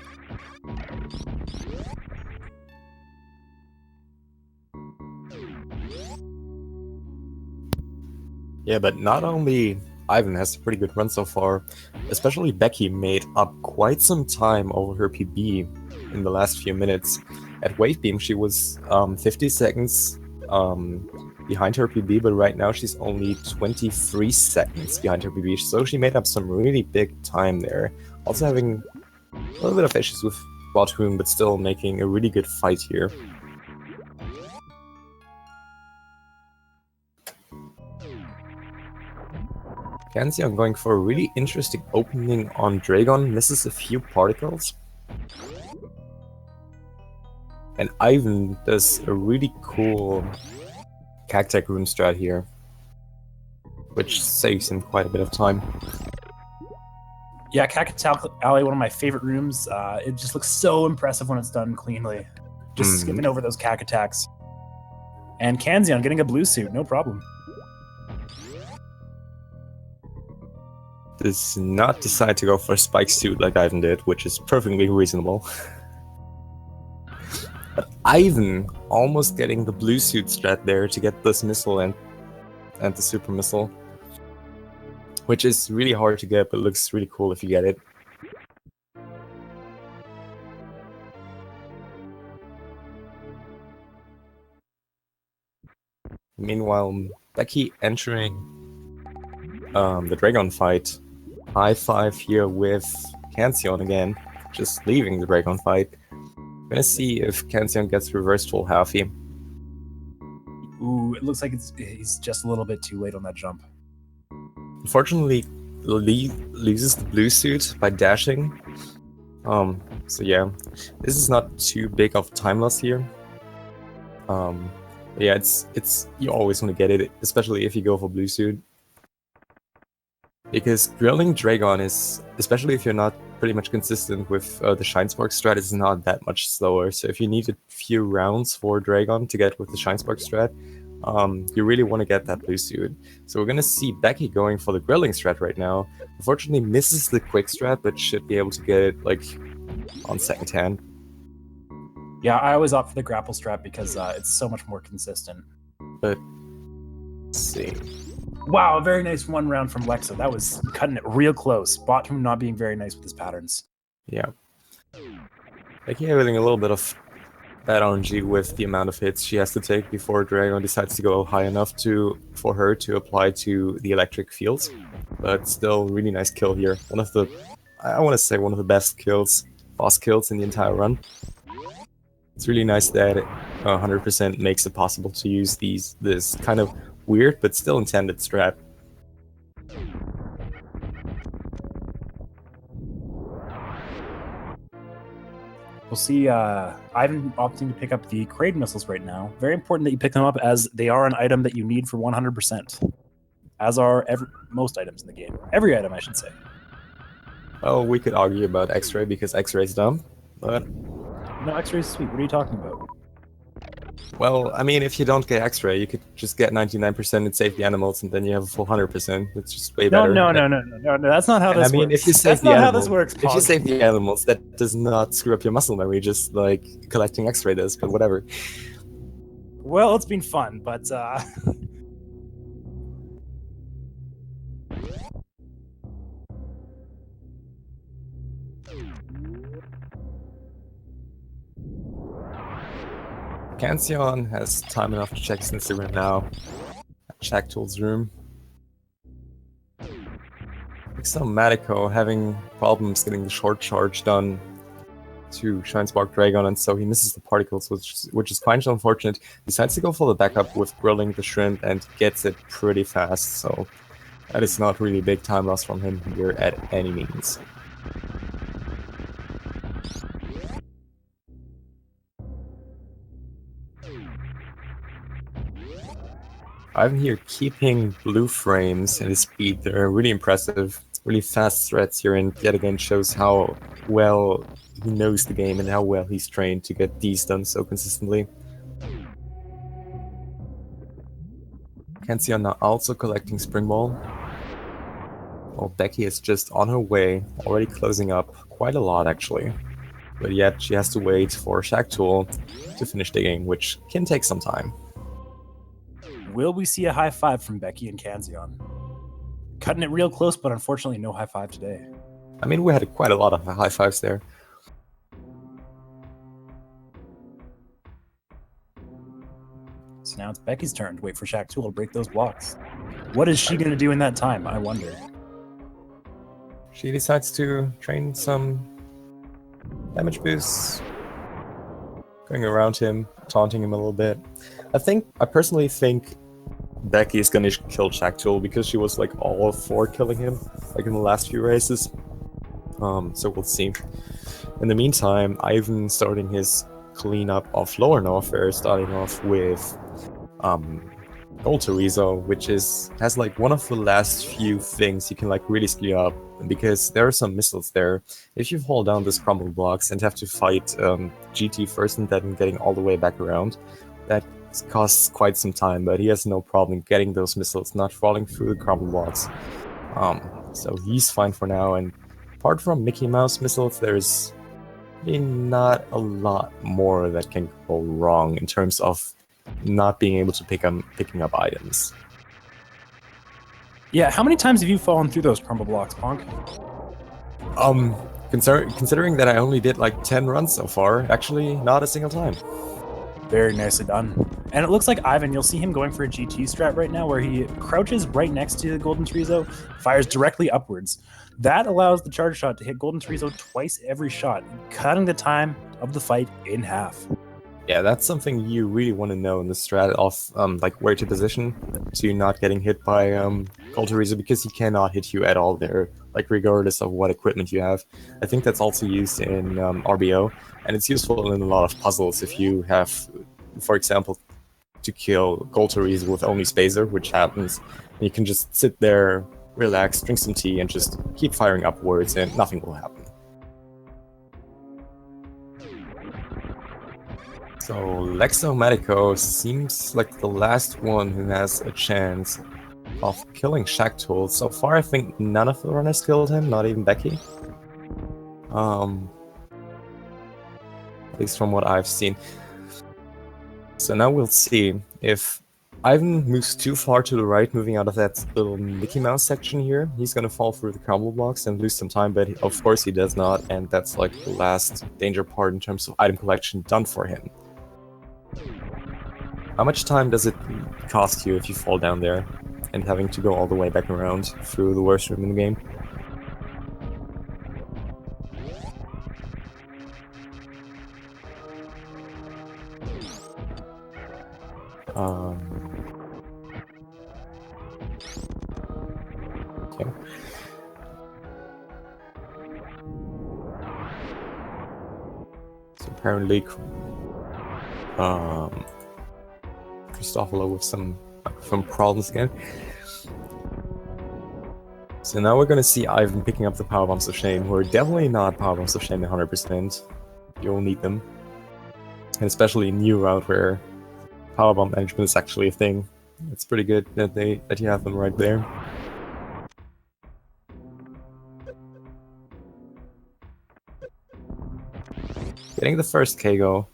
Yeah, but not only Ivan has a pretty good run so far, especially Becky made up quite some time over her PB in the last few minutes. At Wavebeam, she was 50 seconds behind her PB, but right now she's only 23 seconds behind her PB, so she made up some really big time there. Also having a little bit of issues with Bothoon, but still making a really good fight here. Kanzion going for a really interesting opening on Dragon, misses a few particles. And Ivan does a really cool Cactech rune strat here, which saves him quite a bit of time. Yeah, Cactus Alley, one of my favorite rooms. It just looks so impressive when it's done cleanly. Just skipping over those Cac attacks. And Kanzion getting a blue suit, no problem. Does not decide to go for a spike suit like Ivan did, which is perfectly reasonable. But Ivan almost getting the blue suit strat there to get this missile and the super missile, which is really hard to get, but looks really cool if you get it. Meanwhile, Becky entering the Dragon fight. High five here with Kanzion again, just leaving the Dragon fight. Gonna see if Kanzion gets reversed full Happy. Ooh, it looks like he's just a little bit too late on that jump. Unfortunately, Lee loses the blue suit by dashing. So yeah, this is not too big of time loss here. Yeah, it's you always want to get it, especially if you go for blue suit. Because grilling Dragon is, especially if you're not pretty much consistent with the Shine Spark strat, is not that much slower. So if you need a few rounds for Dragon to get with the Shine Spark strat, you really want to get that blue suit. So we're going to see Becky going for the grilling strat right now. Unfortunately misses the quick strat, but should be able to get it like on second hand. Yeah, I always opt for the grapple strat because it's so much more consistent. But let's see. Wow, a very nice one round from Lexa. That was cutting it real close. Bottom not being very nice with his patterns. Yeah. Becky having a little bit of bad RNG with the amount of hits she has to take before Dragon decides to go high enough for her to apply to the electric fields. But still, really nice kill here. One of the, I want to say, one of the best kills, boss kills in the entire run. It's really nice that 100% makes it possible to use this kind of weird but still intended strat. We'll see Ivan opting to pick up the Kraid missiles right now. Very important that you pick them up as they are an item that you need for 100%. As are most items in the game. Every item, I should say. Oh, we could argue about X-Ray because X-Ray's dumb, but... No, X-Ray is sweet. What are you talking about? Well, I mean, if you don't get X-Ray, you could just get 99% and save the animals, and then you have a full 100%. It's just way better. No. That's not how this works. I mean, if you save That's not how this works, if you save the animals, that does not screw up your muscle memory, just like collecting X-Ray does, but whatever. Well, it's been fun, but Cancion has time enough to check his Instagram now. Check Tool's room. Some Matico having problems getting the short charge done to Shine Spark Dragon, and so he misses the particles, which is quite unfortunate. Decides to go for the backup with grilling the shrimp and gets it pretty fast, so that is not really big time loss from him here at any means. Ivan here keeping blue frames and his speed. They're really impressive, really fast threats here, and yet again shows how well he knows the game and how well he's trained to get these done so consistently. Cancion now also collecting Spring Ball. Well, Becky is just on her way, already closing up quite a lot actually. But yet she has to wait for Shacktool to finish digging, which can take some time. Will we see a high five from Becky and Cancion? Cutting it real close, but unfortunately no high five today. I mean, we had quite a lot of high fives there. So now it's Becky's turn to wait for Shacktool to break those blocks. What is she going to do in that time, I wonder? She decides to train some damage boosts, going around him, taunting him a little bit. I personally think Becky is gonna kill Shacktool because she was like all for killing him, like in the last few races. So we'll see. In the meantime, Ivan starting his cleanup of Lower Norfair, starting off with Gold Torizo, which has like one of the last few things you can like really screw up, because there are some missiles there. If you fall down these crumble blocks and have to fight GT first and then getting all the way back around, that costs quite some time, but he has no problem getting those missiles not falling through the crumble blocks. So he's fine for now, and apart from Mickey Mouse missiles, there's really not a lot more that can go wrong in terms of not being able to picking up items. Yeah, how many times have you fallen through those crumble blocks, Punk? Considering that I only did like 10 runs so far, actually not a single time. Very nicely done. And it looks like Ivan, you'll see him going for a GT strat right now where he crouches right next to the Golden Torizo, fires directly upwards. That allows the charge shot to hit Golden Torizo twice every shot, cutting the time of the fight in half. Yeah, that's something you really want to know in the strat of like where to position to not getting hit by Gold Torizo, because he cannot hit you at all there, like regardless of what equipment you have. I think that's also used in RBO, and it's useful in a lot of puzzles if you have, for example, to kill Gold Torizo with only Spacer, which happens. You can just sit there relax, drink some tea, and just keep firing upwards, and nothing will happen. So Lexo Medico seems like the last one who has a chance of killing Shaktul. So far, I think none of the runners killed him, not even Becky. At least from what I've seen. So now we'll see if Ivan moves too far to the right, moving out of that little Mickey Mouse section here. He's gonna fall through the crumble blocks and lose some time, but of course he does not, and that's like the last danger part in terms of item collection done for him. How much time does it cost you if you fall down there and having to go all the way back around through the worst room in the game? Okay. So apparently, Christopholo with some microphone problems again. So now we're gonna see Ivan picking up the Power Bombs of Shame, who are definitely not Power Bombs of Shame 100%. You'll need them. And especially in New Route where Power Bomb management is actually a thing. It's pretty good that you have them right there. Getting the first KO.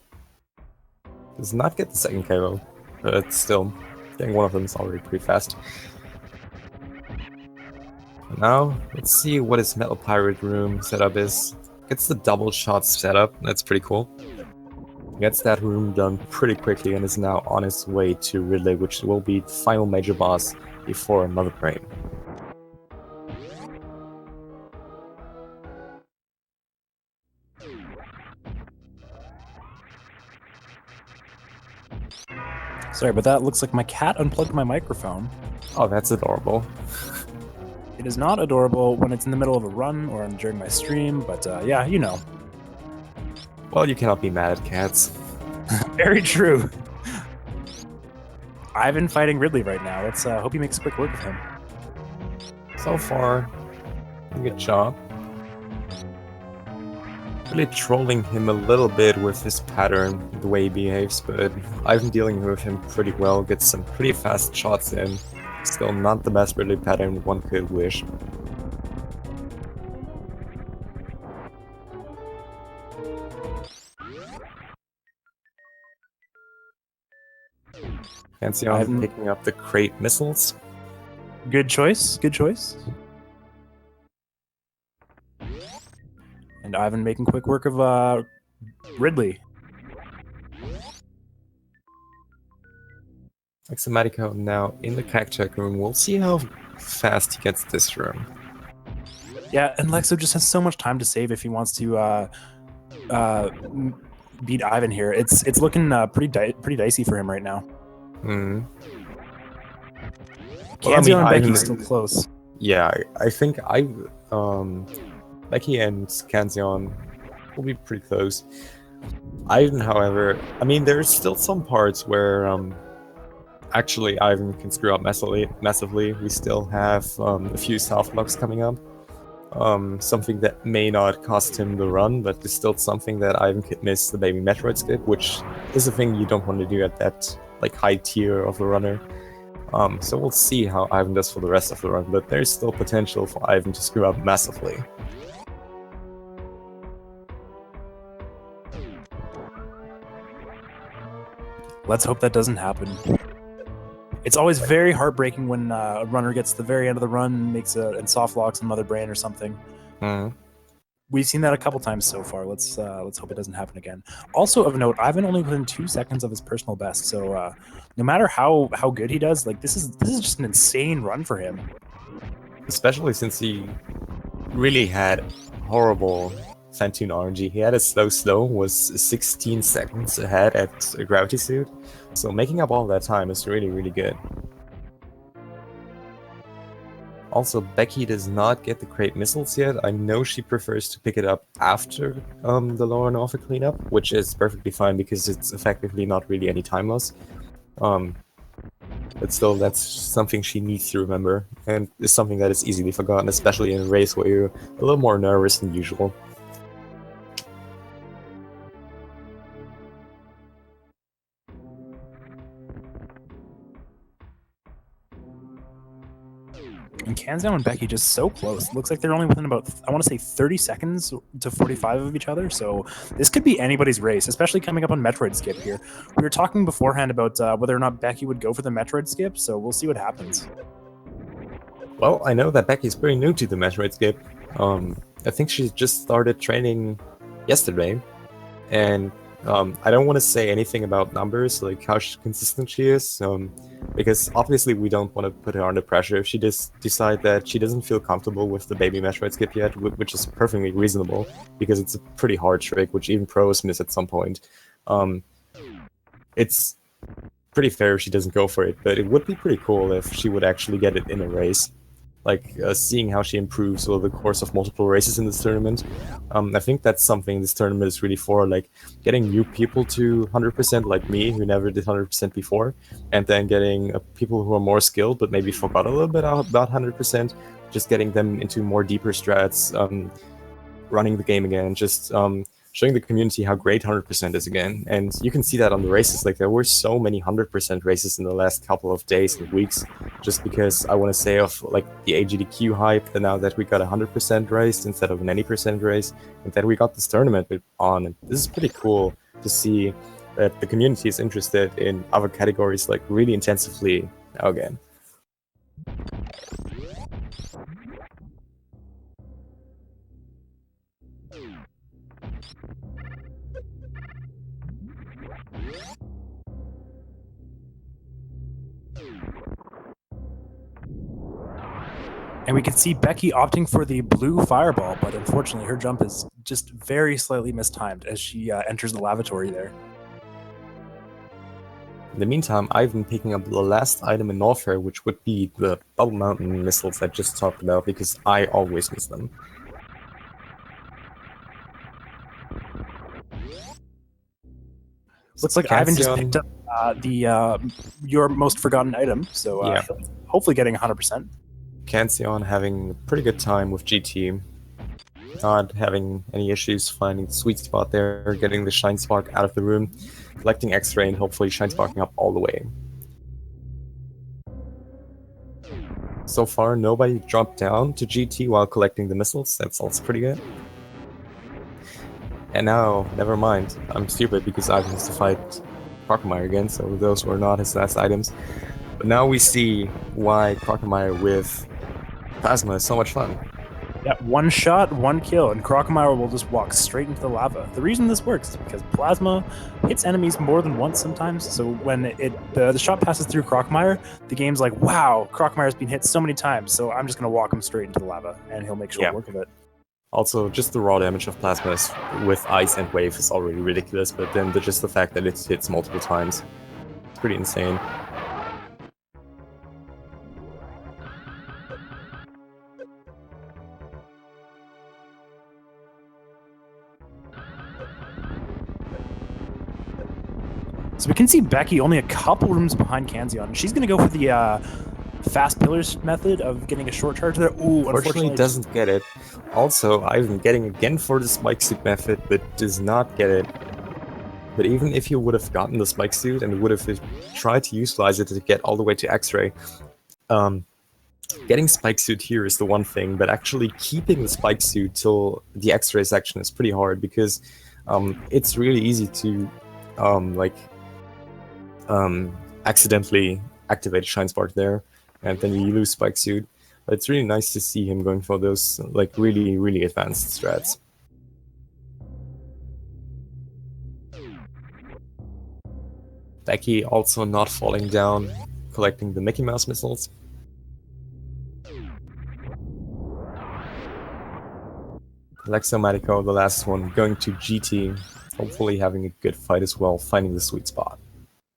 Does not get the second KO, but still, getting one of them is already pretty fast. Now, let's see what his Metal Pirate room setup is. Gets the double shot setup, that's pretty cool. Gets that room done pretty quickly and is now on his way to Ridley, which will be the final major boss before Mother Brain. Sorry, but that looks like my cat unplugged my microphone. Oh, that's adorable. It is not adorable when it's in the middle of a run or during my stream, but yeah, you know. Well, you cannot be mad at cats. Very true. Ivan fighting Ridley right now. Let's hope he makes quick work of him. So far, good job. Really trolling him a little bit with his pattern, the way he behaves, but I've been dealing with him pretty well, gets some pretty fast shots in. Still not the best Ridley pattern one could wish. Pantheon picking up the crate missiles. Good choice, good choice. And Ivan making quick work of Ridley. Exomatico now in the Cactuck room. We'll see how fast he gets this room. Yeah, and Lexo just has so much time to save if he wants to beat Ivan here. It's looking pretty dicey for him right now. Hmm. Kanzio and Becky's still close. Yeah, I think Becky and Kanzion will be pretty close. Ivan, however, I mean, there's still some parts where actually Ivan can screw up massively. We still have a few soft blocks coming up. Something that may not cost him the run, but is still something that Ivan could miss the Baby Metroid skip, which is a thing you don't want to do at that like high tier of the runner. So we'll see how Ivan does for the rest of the run, but there's still potential for Ivan to screw up massively. Let's hope that doesn't happen. It's always very heartbreaking when a runner gets to the very end of the run, makes and soft locks on Mother Brain or something. Mm. We've seen that a couple times so far. Let's hope it doesn't happen again. Also of note, Ivan only within 2 seconds of his personal best. So no matter how good he does, like this is just an insane run for him. Especially since he really had horrible Phantoon RNG. He had a slow was 16 seconds ahead at a Gravity Suit. So making up all that time is really, really good. Also, Becky does not get the crate missiles yet. I know she prefers to pick it up after the Lower Norfolk cleanup, which is perfectly fine because it's effectively not really any time loss. But still, that's something she needs to remember, and is something that is easily forgotten, especially in a race where you're a little more nervous than usual. And Kanzao and Becky just so close. Looks like they're only within about, I want to say 30 seconds to 45 of each other. So this could be anybody's race, especially coming up on Metroid Skip here. We were talking beforehand about whether or not Becky would go for the Metroid Skip, so we'll see what happens. Well, I know that Becky's pretty new to the Metroid Skip. I think she just started training yesterday, and I don't want to say anything about numbers, like how consistent she is, because obviously we don't want to put her under pressure if she just decide that she doesn't feel comfortable with the baby Metroid Skip yet, which is perfectly reasonable, because it's a pretty hard trick, which even pros miss at some point. It's pretty fair if she doesn't go for it, but it would be pretty cool if she would actually get it in a race. Like, seeing how she improves over the course of multiple races in this tournament. I think that's something this tournament is really for, like, getting new people to 100% like me, who never did 100% before, and then getting people who are more skilled but maybe forgot a little bit about 100%, just getting them into more deeper strats, running the game again, just showing the community how great 100% is again. And you can see that on the races. Like, there were so many 100% races in the last couple of days and weeks, just because I want to say of like the AGDQ hype, and now that we got a 100% race instead of an any percent race, and then we got this tournament on. And this is pretty cool to see that the community is interested in other categories like really intensively now again. And we can see Becky opting for the blue fireball, but unfortunately her jump is just very slightly mistimed as she enters the lavatory there. In the meantime, I've been picking up the last item in Norfair, which would be the Bubble Mountain missiles I just talked about, because I always miss them. Looks like Ivan just picked up your most forgotten item, so yeah. Hopefully getting 100%. Kanzeon having a pretty good time with GT, not having any issues finding the sweet spot there, getting the Shine Spark out of the room, collecting X-Ray, and hopefully Shine Sparking up all the way. So far, nobody dropped down to GT while collecting the missiles. That's also pretty good. And now, never mind, I'm stupid because Ivan has to fight Crocomire again, so those were not his last items. But now we see why Crocomire with Plasma is so much fun. Yeah, one shot, one kill, and Crocomire will just walk straight into the lava. The reason this works is because Plasma hits enemies more than once sometimes, so when the shot passes through Crocomire, the game's like, wow, Crocomire's been hit so many times, so I'm just going to walk him straight into the lava, and he'll make short work of it. Also, just the raw damage of Plasma with Ice and Wave is already ridiculous, but then just the fact that it hits multiple times, it's pretty insane. So we can see Becky only a couple rooms behind Kanzeon, and she's going to go for the fast pillars method of getting a short charge there. Ooh, unfortunately doesn't get it. Also, I've been getting again for the spike suit method, but does not get it. But even if you would have gotten the spike suit and would have tried to utilize it to get all the way to X-ray, getting spike suit here is the one thing, but actually keeping the spike suit till the X-ray section is pretty hard, because it's really easy to accidentally activate Shine Spark there, and then you lose spike suit. But it's really nice to see him going for those like really, really advanced strats. Becky also not falling down, collecting the Mickey Mouse missiles. Lexomatico, the last one, going to GT, hopefully having a good fight as well, finding the sweet spot.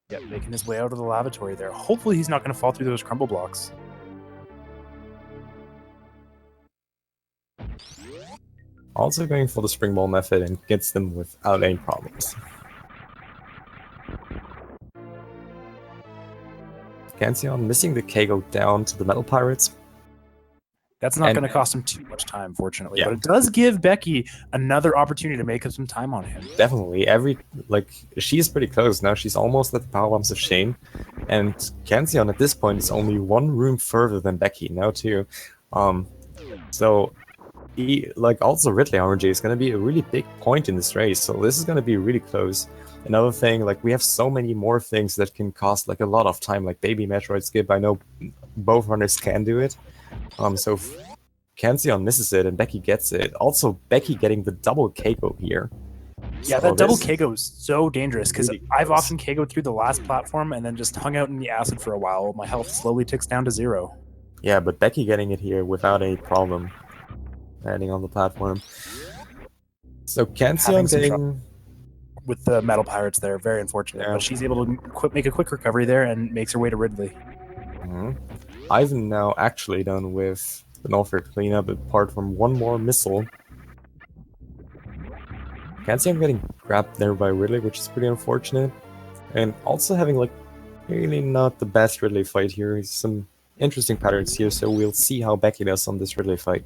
Yep, making his way out of the lavatory there. Hopefully he's not going to fall through those crumble blocks. Also going for the spring ball method and gets them without any problems. Canción missing the Kago down to the Metal Pirates. That's not And- going to cost him too much time, fortunately. Yeah. But it does give Becky another opportunity to make up some time on him. Definitely, she's pretty close now. She's almost at the power bombs of Shane, and Canción at this point is only one room further than Becky now too. So also Ridley RNG is going to be a really big point in this race. So this is going to be really close. Another thing, we have so many more things that can cost a lot of time, like Baby Metroid Skip. I know both runners can do it. So if Canción misses it and Becky gets it. Also, Becky getting the double Kago here. Yeah, So that double this- Kago is so dangerous because Really I've close. often Kago'd through the last platform and then just hung out in the acid for a while. My health slowly ticks down to 0. Yeah, but Becky getting it here without any problem. Landing on the platform. So Canción Having some getting... With the Metal Pirates there, very unfortunate. Yeah. But she's able to make a quick recovery there and makes her way to Ridley. Mhm. Ivan now actually done with the Norfair cleanup apart from one more missile. Canción getting grabbed there by Ridley, which is pretty unfortunate. And also having really not the best Ridley fight here. Some interesting patterns here, so we'll see how Becky does on this Ridley fight.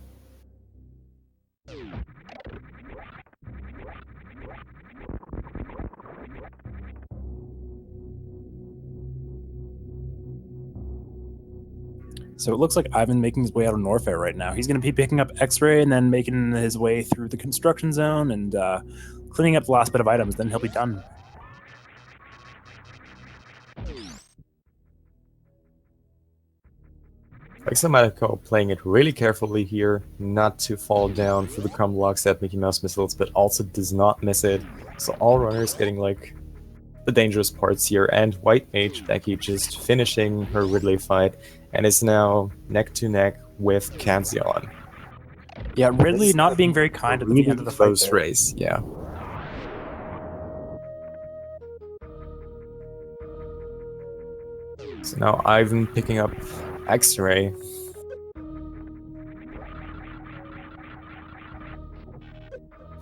So it looks like Ivan making his way out of Norfair right now. He's going to be picking up X-Ray and then making his way through the construction zone and cleaning up the last bit of items. Then he'll be done. Exomatico playing it really carefully here, not to fall down for the crumble blocks at Mickey Mouse missiles, but also does not miss it. So all runners getting the dangerous parts here, and White Mage Becky just finishing her Ridley fight and is now neck to neck with Canción. Yeah, Ridley This is not being very kind at the Really end of the fight close there. race, yeah. So now Ivan picking up X-Ray.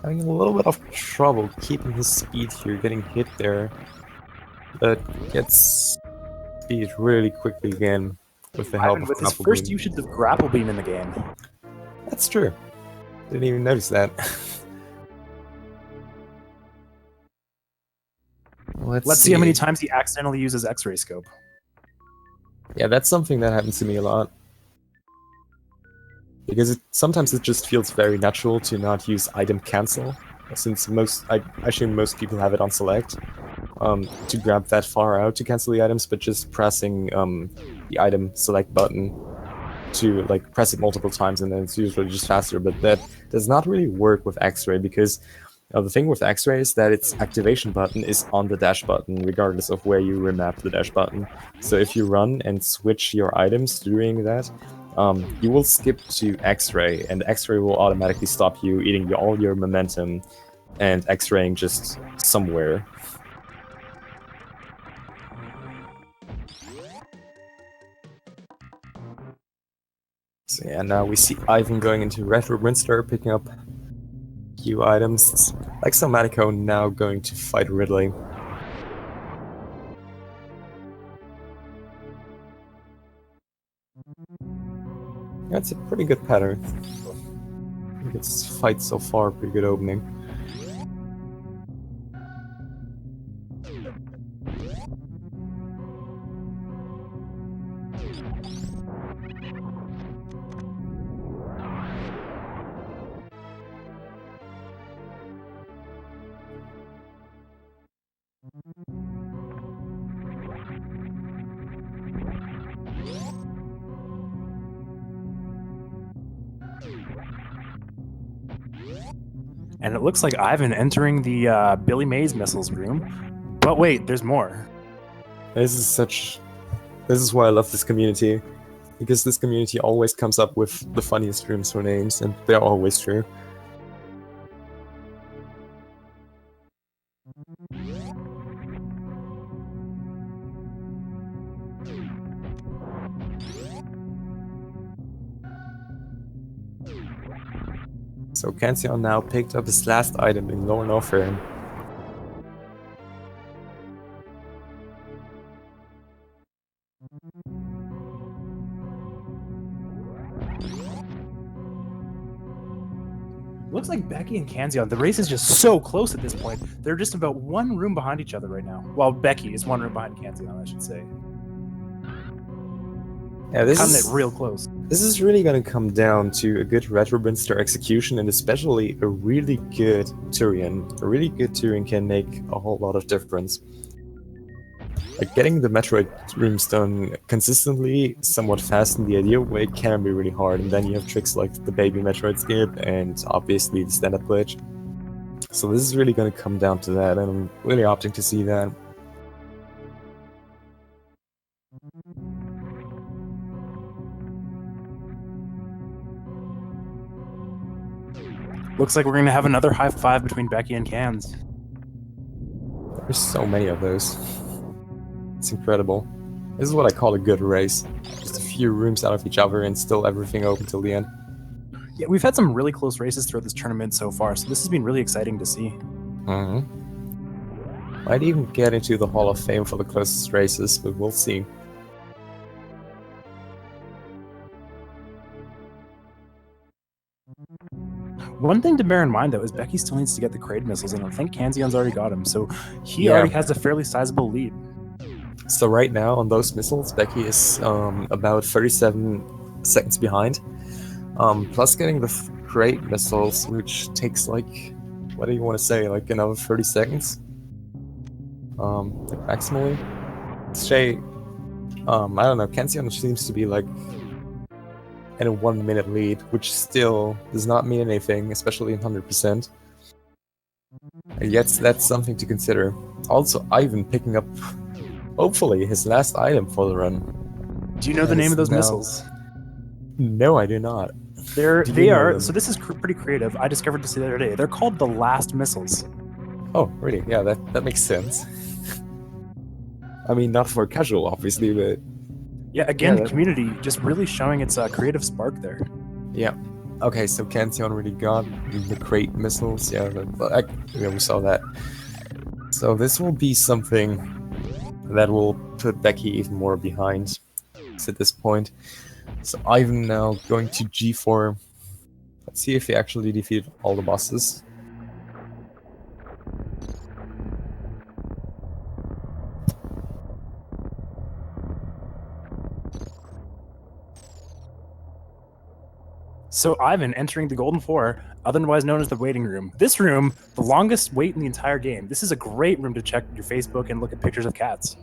Having a little bit of trouble keeping his speed here, getting hit there. But gets speed really quickly again with the help Ivan of with his Grapple first Beam. usage of Grapple Beam in the game. That's true. Didn't even notice that. Let's see how many times he accidentally uses X-Ray Scope. Yeah, that's something that happens to me a lot. Because sometimes it just feels very natural to not use item cancel, since I assume most people have it on select, to grab that far out to cancel the items, but just pressing the item select button to press it multiple times, and then it's usually just faster. But that does not really work with X-Ray, because the thing with X-Ray is that its activation button is on the dash button, regardless of where you remap the dash button. So if you run and switch your items during that, you will skip to X-Ray, and X-Ray will automatically stop you eating all your momentum and X-raying just somewhere. So yeah, now we see Ivan going into Retro Brinster, picking up few items. Exomatico now going to fight Ridley. That's a pretty good pattern. I think it's fight so far, pretty good opening. And it looks like Ivan entering the Billy Mays missiles room. But wait, there's more. This is why I love this community. Because this community always comes up with the funniest rooms for names, and they're always true. So Canción now picked up his last item in Lower Norfair. Looks like Becky and Kanzion, the race is just so close at this point. They're just about one room behind each other right now. Well, Becky is one room behind Kanzion, I should say. Yeah, this Cutting is it real close. This is really going to come down to a good Retrobinster execution, and especially a really good Turian. A really good Turian can make a whole lot of difference. Like, getting the Metroid rooms done consistently, somewhat fast in the ideal way, can be really hard, and then you have tricks like the baby Metroid skip, and obviously the stand-up glitch. So this is really going to come down to that, and I'm really opting to see that. Looks like we're going to have another high five between Becky and Cans. There's so many of those. It's incredible. This is what I call a good race. Just a few rooms out of each other and still everything open till the end. Yeah, we've had some really close races throughout this tournament so far, so this has been really exciting to see. Might even get into the Hall of Fame for the closest races, but we'll see. One thing to bear in mind, though, is Becky still needs to get the Kraid missiles, and I think Kanzion's already got them, so he already has a fairly sizable lead. So right now, on those missiles, Becky is about 37 seconds behind. Plus getting the Kraid missiles, which takes like, what do you want to say, like another 30 seconds? Like maximally? Say, I don't know, Kanzion seems to be like in a 1 minute lead, which still does not mean anything, especially in 100%. And yet that's something to consider. Also, Ivan picking up, hopefully, his last item for the run. Do you know the name of those missiles? No, I do not. They are, so this is pretty creative. I discovered this the other day. They're called the Last Missiles. Oh, really? Yeah, that makes sense. I mean, not for casual, obviously, but... Yeah, again, the community just really showing its creative spark there. Yeah. Okay, so Kanzion really got the Kraid missiles. Yeah, we saw that. So this will be something that will put Becky even more behind at this point. So Ivan now going to G4. Let's see if he actually defeated all the bosses. So Ivan entering the Golden Four, otherwise known as the waiting room. This room, the longest wait in the entire game. This is a great room to check your Facebook and look at pictures of cats.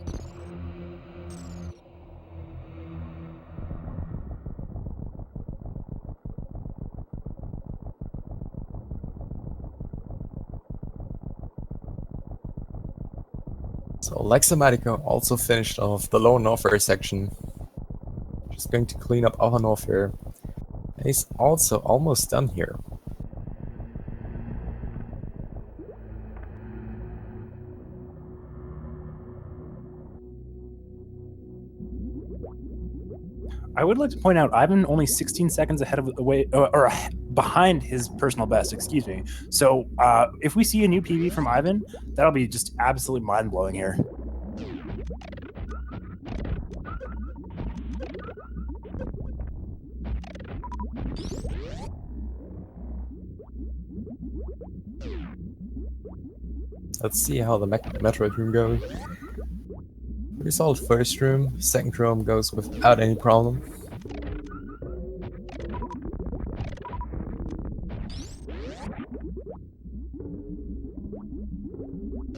So Lexamatico also finished off the low Norfair section. Just going to clean up Upper Norfair. And he's also almost done here. I would like to point out Ivan only 16 seconds ahead of behind his personal best, excuse me. So if we see a new PB from Ivan, that'll be just absolutely mind-blowing here. Let's see how the Metroid room goes. Pretty solid first room. Second room goes without any problem.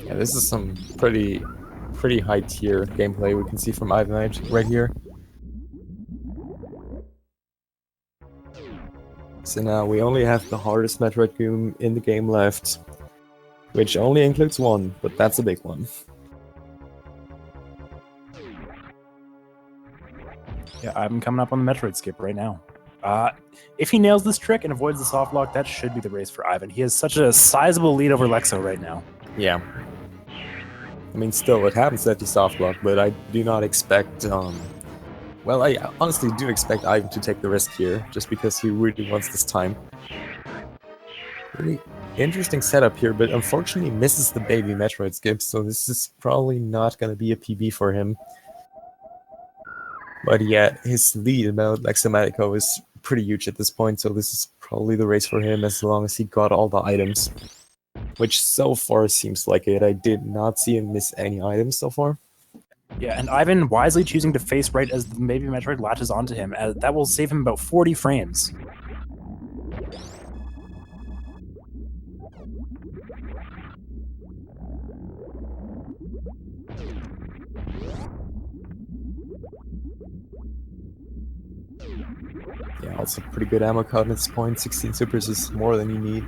Yeah, this is some pretty high tier gameplay we can see from Ivan right here. So now we only have the hardest Metroid room in the game left, which only includes one, but that's a big one. Yeah, I'm coming up on the Metroid skip right now. If he nails this trick and avoids the soft lock, that should be the race for Ivan. He has such a sizable lead over Lexo right now. Yeah. I mean, still, it happens that he soft lock, but I do not expect, well, I honestly do expect Ivan to take the risk here, just because he really wants this time. Really interesting setup here, but unfortunately misses the baby Metroid skip, so this is probably not going to be a PB for him. But yeah, his lead about Lexamatico is pretty huge at this point, so this is probably the race for him as long as he got all the items. Which so far seems like it. I did not see him miss any items so far. Yeah, and Ivan wisely choosing to face right as the Baby Metroid latches onto him, as that will save him about 40 frames. Yeah, also pretty good ammo count at this point. 16 supers is more than you need.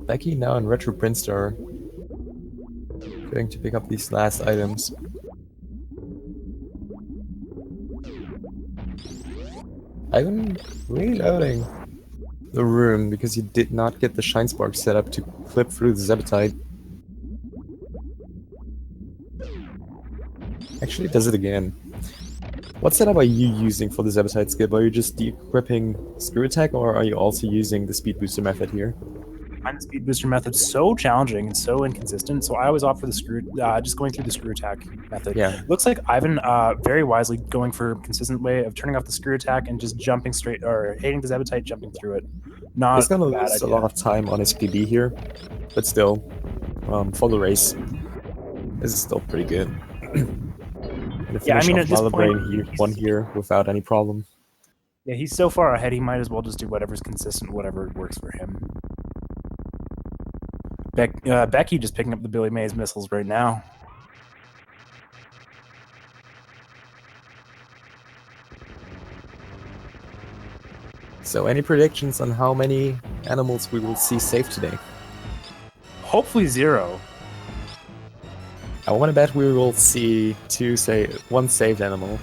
Becky now and Retro Printstar going to pick up these last items. Ivan reloading the room because he did not get the Shine Spark set up to clip through the Zebetite. Actually does it again. What setup are you using for the Zebetite skip? Are you just de-equipping Screw Attack, or are you also using the Speed Booster method here? I find the Speed Booster method so challenging and so inconsistent, so I always opt for the just going through the Screw Attack method. Yeah. Looks like Ivan very wisely going for a consistent way of turning off the Screw Attack and just jumping straight, or hitting the Zebetite, jumping through it. Not He's gonna a bad lose idea. a lot of time on his PB here, but still, for the race, this is still pretty good. Yeah, I mean, at this point, he won here without any problem. Yeah, he's so far ahead, he might as well just do whatever's consistent, whatever works for him. Becky just picking up the Billy Mays missiles right now. So any predictions on how many animals we will see saved today? Hopefully 0. I want to bet we will see one saved animal.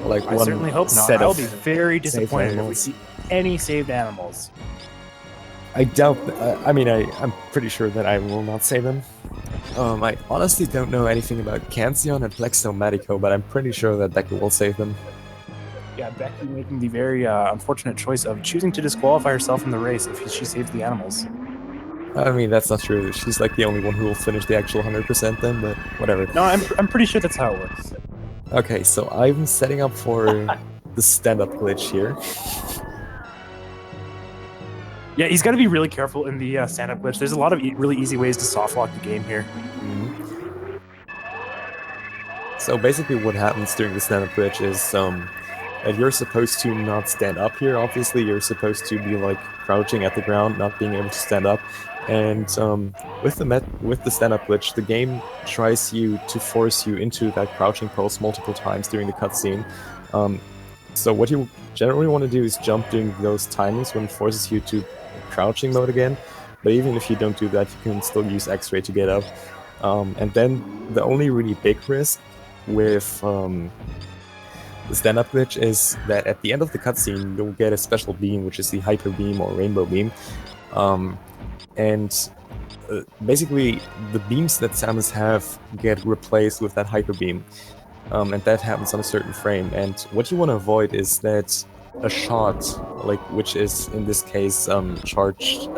Like I one certainly hope not. set I'll of be very disappointed if we animals. see any saved animals. I doubt. I mean, I'm pretty sure that I will not save them. I honestly don't know anything about Canción and Plexomatico, but I'm pretty sure that Becky will save them. Yeah, Becky making the very unfortunate choice of choosing to disqualify herself from the race if she saves the animals. I mean, that's not true. She's like the only one who will finish the actual 100% then, but whatever. No, I'm pretty sure that's how it works. Okay, so I'm setting up for the stand-up glitch here. Yeah, he's got to be really careful in the stand-up glitch. There's a lot of really easy ways to soft lock the game here. Mm-hmm. So basically what happens during the stand-up glitch is that you're supposed to not stand up here, obviously. You're supposed to be like crouching at the ground, not being able to stand up. And with the stand-up glitch, the game tries to force you into that crouching pose multiple times during the cutscene. So what you generally want to do is jump during those timings when it forces you to crouching mode again. But even if you don't do that, you can still use X-Ray to get up. And then the only really big risk with the stand-up glitch is that at the end of the cutscene, you'll get a special beam, which is the Hyper Beam or Rainbow Beam. Basically, the beams that Samus have get replaced with that Hyper Beam. And that happens on a certain frame. And what you want to avoid is that a shot, which is in this case charged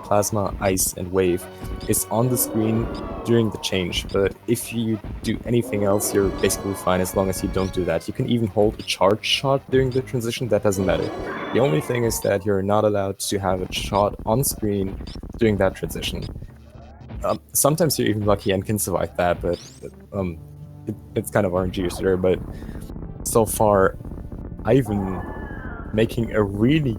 plasma, ice, and wave, is on the screen during the change. But if you do anything else, you're basically fine as long as you don't do that. You can even hold a charge shot during the transition, that doesn't matter. The only thing is that you're not allowed to have a shot on screen during that transition. Sometimes you're even lucky and can survive that, but it's kind of RNG there. But so far, Ivan making a really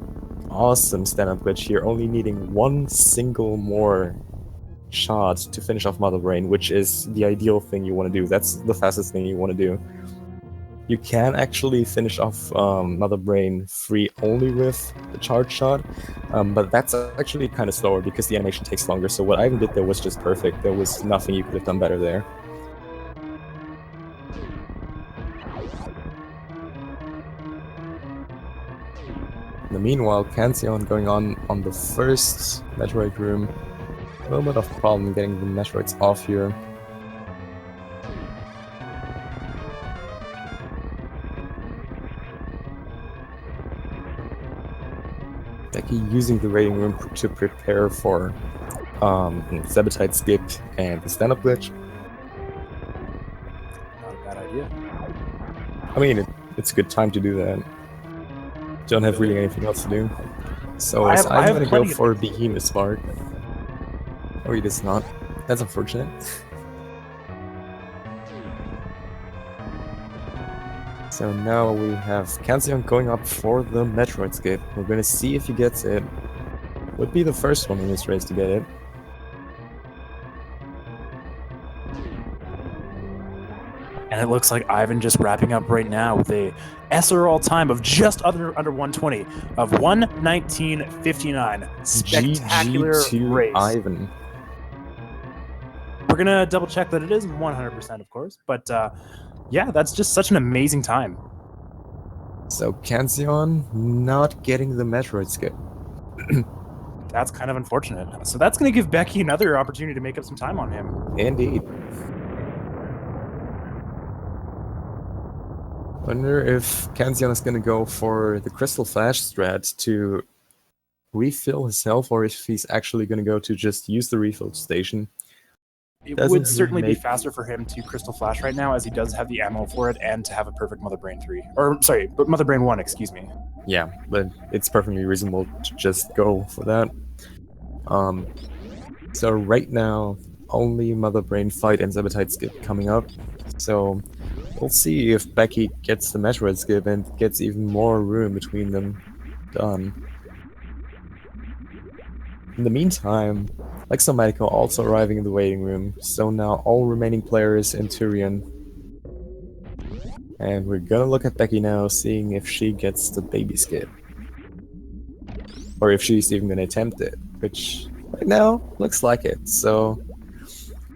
awesome stand-up glitch here, only needing one single more shot to finish off Mother Brain, which is the ideal thing you want to do. That's the fastest thing you want to do. You can actually finish off Mother Brain free only with the charge shot, but that's actually kind of slower because the animation takes longer. So what Ivan did there was just perfect. There was nothing you could have done better there. In the meanwhile, Canción going on the first Metroid room. A little bit of a problem getting the Metroids off here. Becky using the raiding room to prepare for Sabotage skip, and the stand-up glitch. Not a bad idea. I mean, it's a good time to do that. Don't have really anything else to do. So I is have I'm gonna go plenty of for things. Behemoth Spark. Oh, he does not. That's unfortunate. So now we have Kanzeon going up for the Metroid skip. We're gonna see if he gets it. Would be the first one in this race to get it. And it looks like Ivan just wrapping up right now with a SRL time of just under 120 of 1:19:59. Spectacular GG to race. Ivan. We're gonna double check that it is 100%, of course, but yeah, that's just such an amazing time. So Kanzeon not getting the Metroid skip. That's kind of unfortunate. So that's gonna give Becky another opportunity to make up some time on him. Indeed. Wonder if Kanzeon is gonna go for the Crystal Flash strat to refill his health, or if he's actually gonna go to just use the refill station. It Doesn't would certainly be make- faster for him to Crystal Flash right now, as he does have the ammo for it, and to have a perfect Mother Brain 3. Or, sorry, but Mother Brain 1, excuse me. Yeah, but it's perfectly reasonable to just go for that. So right now, only Mother Brain fight and Sabotage skip coming up. So we'll see if Becky gets the Metroid skip and gets even more room between them done. In the meantime, Lexomatico also arriving in the waiting room, so now all remaining players in Turian. And we're gonna look at Becky now, seeing if she gets the baby skip. Or if she's even gonna attempt it, which right now looks like it, so...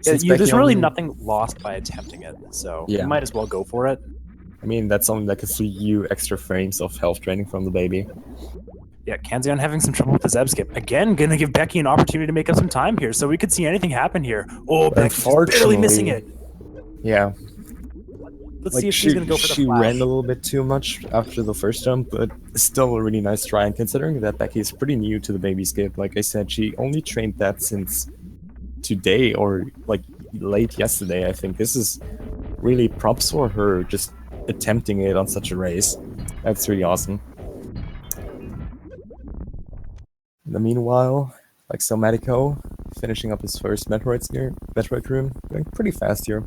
since There's Becky really only- nothing lost by attempting it, so Yeah. you might as well go for it. I mean, that's only like a few extra frames of health training from the baby. Yeah, Kanzeon having some trouble with the Zeb skip. Again, gonna give Becky an opportunity to make up some time here, so we could see anything happen here. Oh, Becky's barely missing it. Yeah, Let's like see if she's gonna go for the she flash. ran a little bit too much after the first jump, but still a really nice try. And considering that Becky is pretty new to the baby skip, like I said, she only trained that since today or like late yesterday. I think this is really props for her just attempting it on such a race. That's really awesome. In the meanwhile, like Somatico finishing up his first Metroid room, going pretty fast here.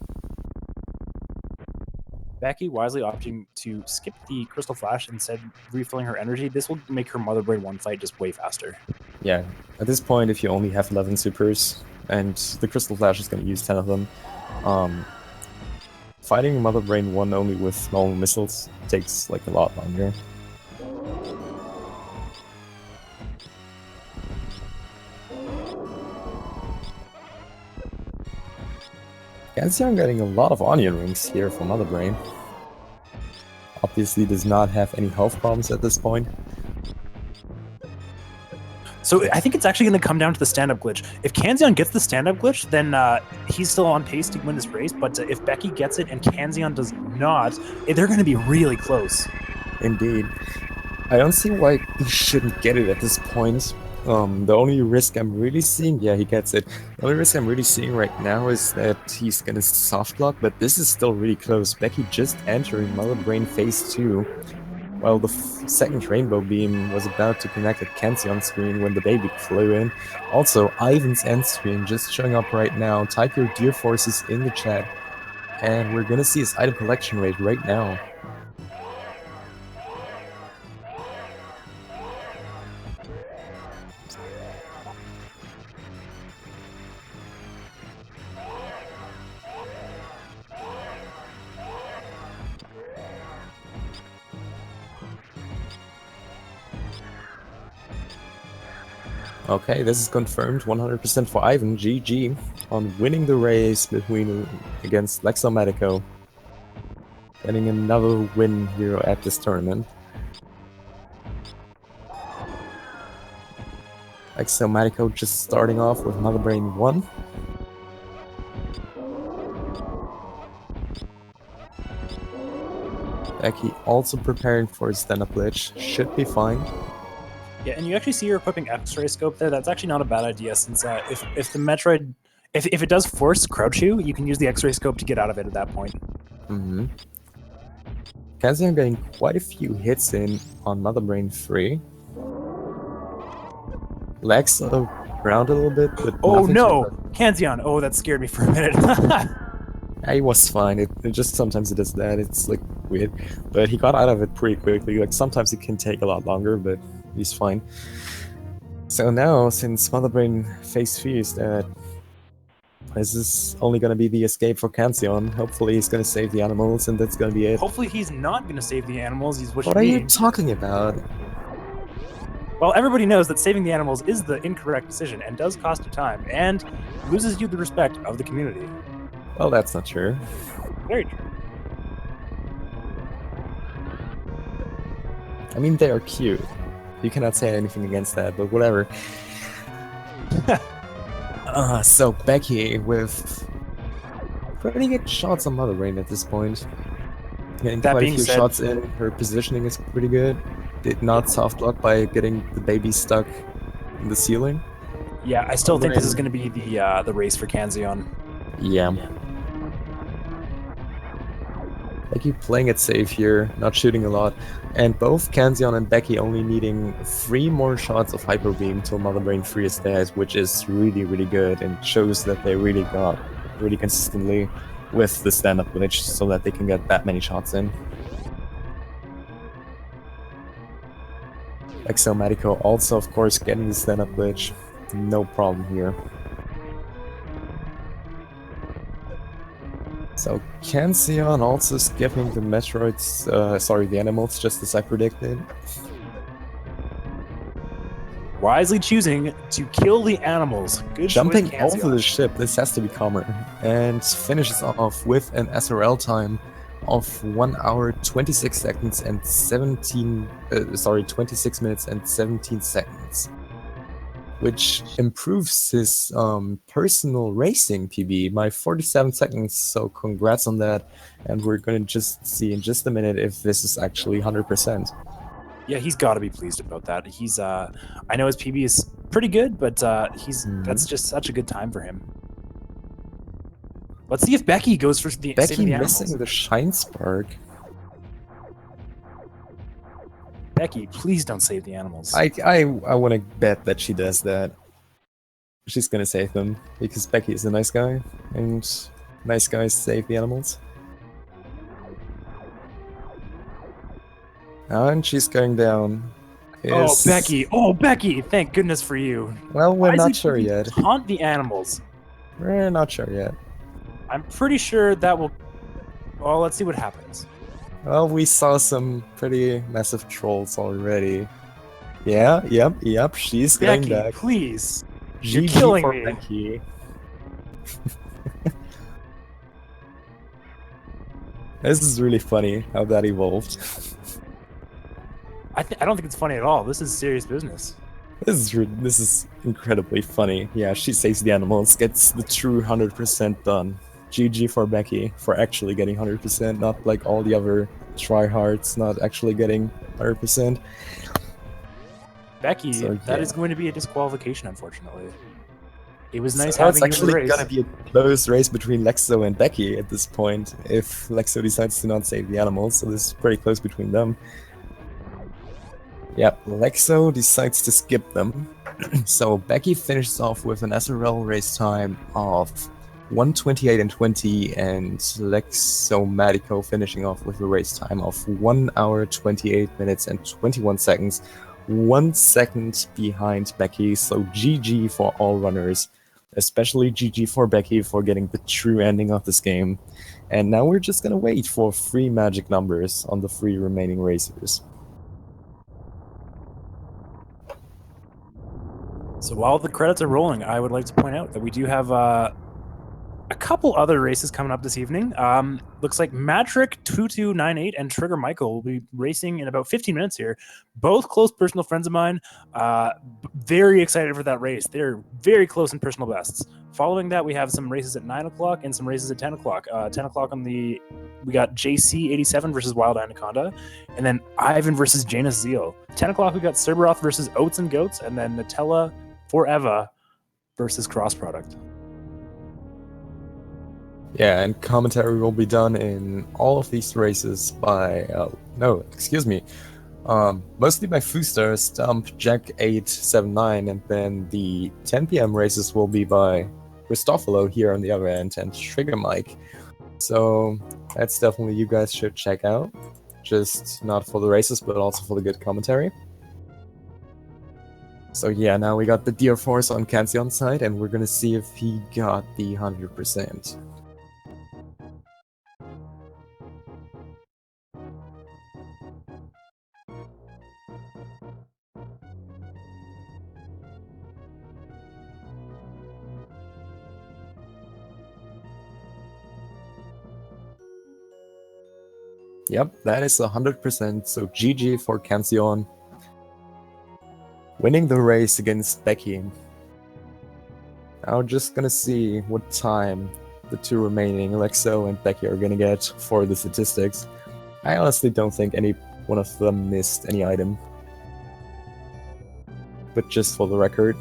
Becky wisely opting to skip the Crystal Flash and instead refilling her energy. This will make her Mother Brain 1 fight just way faster. Yeah, at this point, if you only have 11 supers, and the Crystal Flash is going to use 10 of them, fighting Mother Brain 1 only with normal missiles takes like a lot longer. Kanzeon getting a lot of onion rings here from Mother Brain. Obviously does not have any health problems at this point. So I think it's actually going to come down to the stand-up glitch. If Kanzeon gets the stand-up glitch, then he's still on pace to win this race. But if Becky gets it and Kanzeon does not, they're going to be really close. Indeed. I don't see why he shouldn't get it at this point. The only risk I'm really seeing, yeah, he gets it. The only risk I'm really seeing right now is that he's gonna soft lock, but this is still really close. Becky just entering Mother Brain Phase 2, while the second Rainbow Beam was about to connect at Kanzeon's screen when the baby flew in. Also, Ivan's end screen just showing up right now. Type your Deer Forces in the chat, and we're gonna see his item collection rate right now. Okay, this is confirmed 100% for Ivan, GG, on winning the race against Lexomatico. Getting another win here at this tournament. Lexomatico just starting off with Mother Brain 1. Becky also preparing for his stand-up glitch, should be fine. Yeah, and you actually see her equipping X-ray scope there. That's actually not a bad idea, since if the Metroid, if it does force crouch you can use the X-ray scope to get out of it at that point. Mm-hmm. Kanzion getting quite a few hits in on Mother Brain 3. Lex around a little bit, but Oh nothing no, too Kanzion! Oh, that scared me for a minute. Yeah, he was fine. It just sometimes it does that. It's like weird, but he got out of it pretty quickly. Like sometimes it can take a lot longer, but he's fine. So now, since Mother Brain Phase 3 is dead, this is only gonna be the escape for Kanzion. Hopefully, he's gonna save the animals, and that's gonna be it. Hopefully, he's not going to save the animals. He's What are you talking about? Well, everybody knows that saving the animals is the incorrect decision and does cost you time and loses you the respect of the community. Well, that's not true. Very true. I mean, they are cute. You cannot say anything against that, but whatever. So Becky with pretty good shots on Mother Brain at this point. Getting That quite a being few said- shots in. Her positioning is pretty good. Did not soft block by getting the baby stuck in the ceiling. Yeah, I still think this is going to be the race for Kanzion. Yeah. Becky playing it safe here, not shooting a lot, and both Kanzion and Becky only needing 3 more shots of Hyper Beam till Mother Brain 3 is dead, which is really, really good and shows that they really got really consistently with the stand-up glitch so that they can get that many shots in. Exomatico also, of course, getting the stand-up glitch. No problem here. So Kanzion also skipping the Metroids, the animals, just as I predicted. Wisely choosing to kill the animals. Good Jumping choice, over the ship, this has to be calmer. And finishes off with an SRL time of 1 hour 26 seconds and 26 minutes and 17 seconds. Which improves his personal racing PB by 47 seconds, so congrats on that. And we're gonna just see in just a minute if this is actually 100%. Yeah, he's got to be pleased about that. He's I know his PB is pretty good, but that's just such a good time for him. Let's see if Becky goes for the Becky saving the animals. missing the Shine Spark. Becky, please don't save the animals. I want to bet that she does that. She's gonna save them because Becky is a nice guy, and nice guys save the animals. And she's going down. Oh, Becky! Oh, Becky! Thank goodness for you. Well, we're Wisely not sure choosing yet. to Taunt the animals. We're not sure yet. I'm pretty sure that will. Well, let's see what happens. Well, we saw some pretty massive trolls already. Yeah, yep, she's getting Becky, back. please. You're GG killing for me. Becky. This is really funny how that evolved. I don't think it's funny at all. This is serious business. This is incredibly funny. Yeah, she saves the animals, gets the true 100% done. GG for Becky for actually getting 100%, not like all the other tryhards not actually getting 100%. Becky, So, that yeah. is going to be a disqualification, unfortunately. It was nice So having it's you in actually the race. gonna be a close race between Lexo and Becky at this point, if Lexo decides to not save the animals, so this is pretty close between them. Yep, Lexo decides to skip them. So Becky finishes off with an SRL race time of 1:28 and 20, and Lexomatico finishing off with a race time of 1 hour 28 minutes and 21 seconds. 1 second behind Becky, so GG for all runners. Especially GG for Becky for getting the true ending of this game. And now we're just gonna wait for 3 magic numbers on the 3 remaining racers. So while the credits are rolling, I would like to point out that we do have a couple other races coming up this evening. Looks like Matrick 2298 and Trigger Michael will be racing in about 15 minutes here. Both close personal friends of mine. Very excited for that race. They're very close in personal bests. Following that, we have some races at 9 o'clock and some races at 10 o'clock. 10 o'clock we got JC87 versus Wild Anaconda, and then Ivan versus Janus Zeal. 10 o'clock, we got Cerberoth versus Oats and Goats, and then Nutella Forever versus Cross Product. Yeah, and commentary will be done in all of these races by, mostly by Fooster, Stump, Jack879, and then the 10 p.m. races will be by Christofalo here on the other end and Trigger Mike. So that's definitely you guys should check out, just not for the races, but also for the good commentary. So yeah, now we got the Deer Force on Cancion's side, and we're gonna see if he got the 100%. Yep, that is 100%, so GG for Cancion. Winning the race against Becky. Now just gonna see what time the two remaining, Alexo and Becky, are gonna get for the statistics. I honestly don't think any one of them missed any item. But just for the record.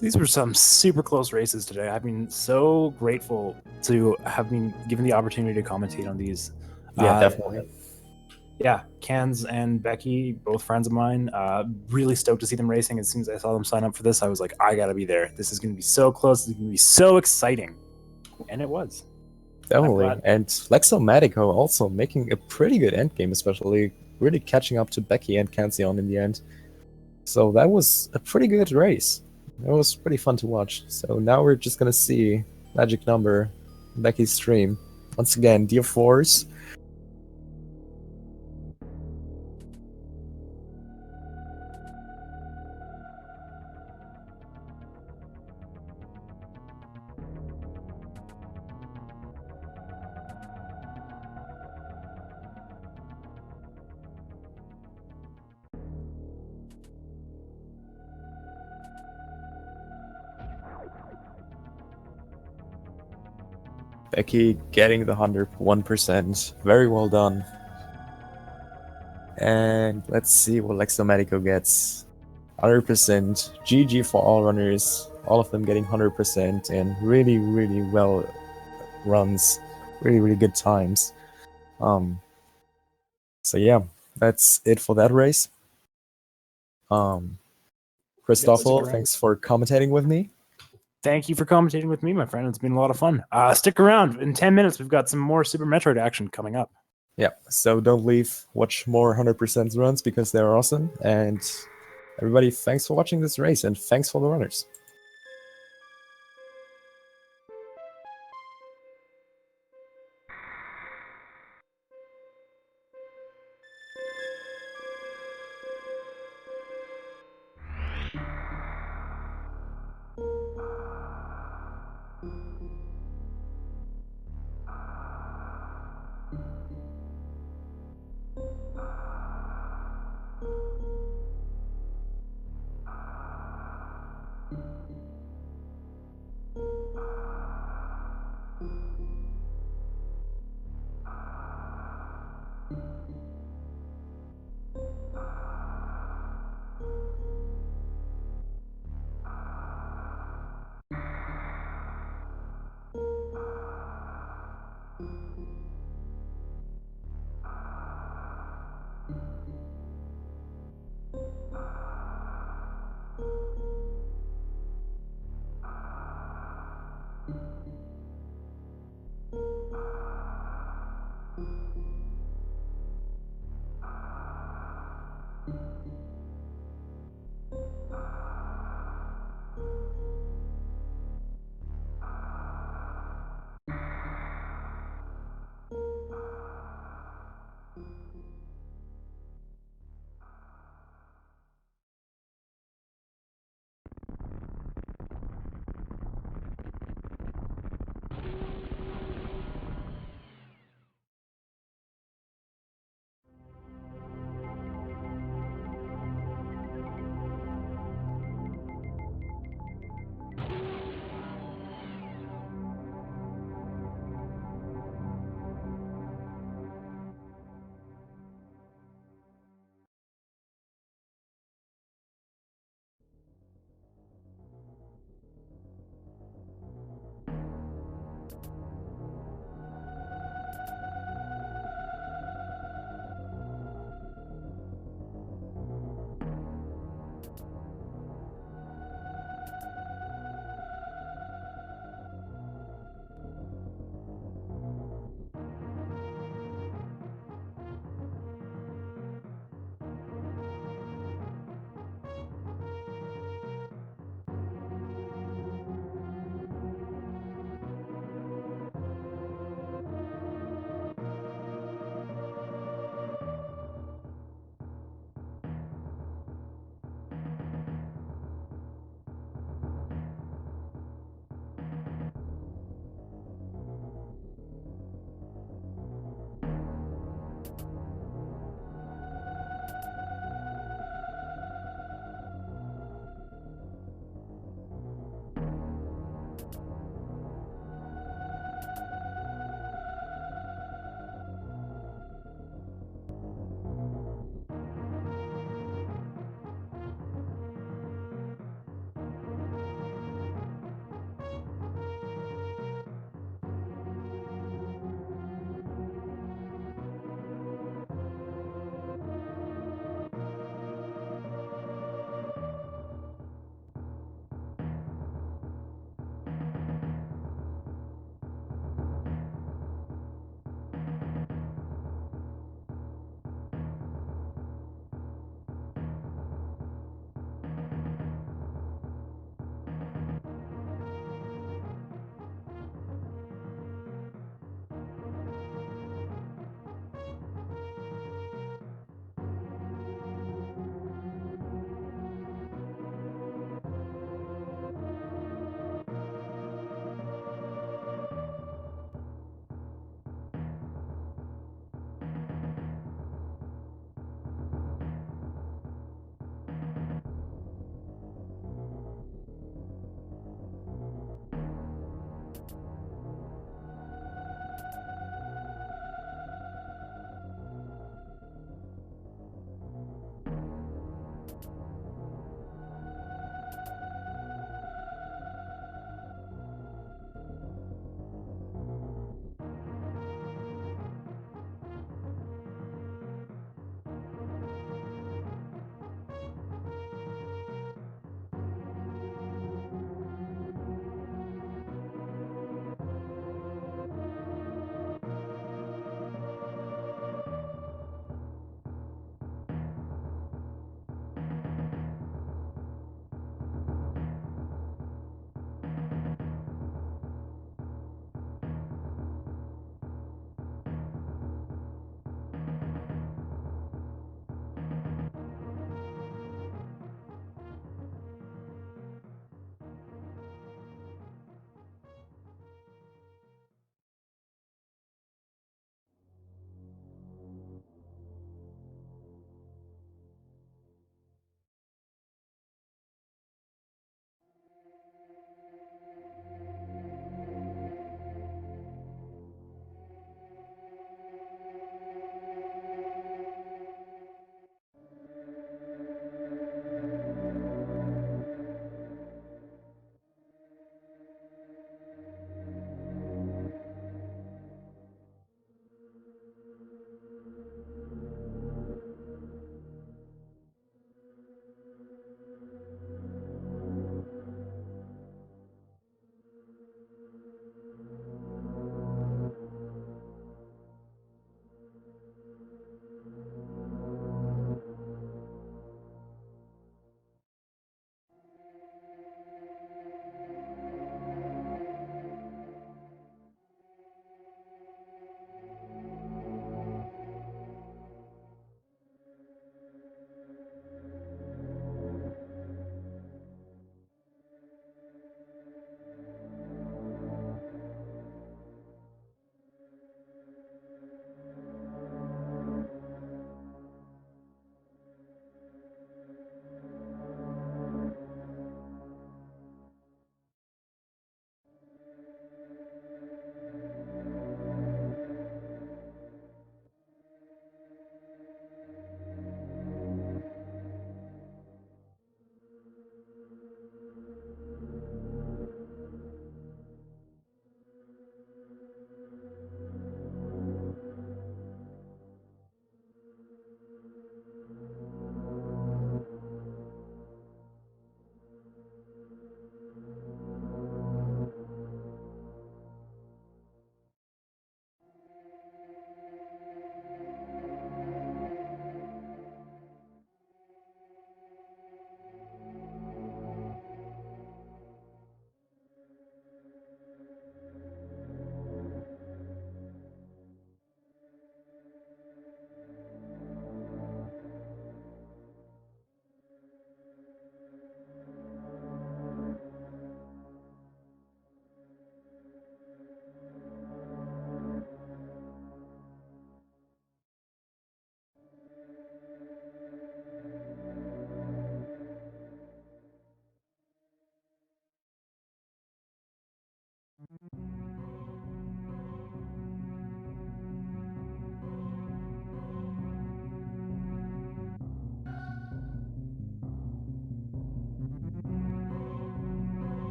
These were some super close races today. I've been so grateful to have been given the opportunity to commentate on these. Yeah, definitely. Yeah, Cans and Becky, both friends of mine. Really stoked to see them racing. As soon as I saw them sign up for this, I was like, I gotta be there. This is gonna be so close. This is gonna be so exciting. And it was. Definitely. And Lexomatico also making a pretty good endgame, especially really catching up to Becky and Cancion in the end. So that was a pretty good race. It was pretty fun to watch. So now we're just gonna see magic number, Becky's stream. Once again, Deer Force. Becky getting the 101%. Very well done. And let's see what Lexomatico gets. 100%. GG for all runners. All of them getting 100% and really, really well runs. Really, really good times. So yeah, that's it for that race. Christoffel, thanks for commentating with me. Thank you for commentating with me, my friend. It's been a lot of fun. Stick around. In 10 minutes, we've got some more Super Metroid action coming up. Yeah, so don't leave. Watch more 100% runs because they're awesome. And everybody, thanks for watching this race, and thanks for the runners.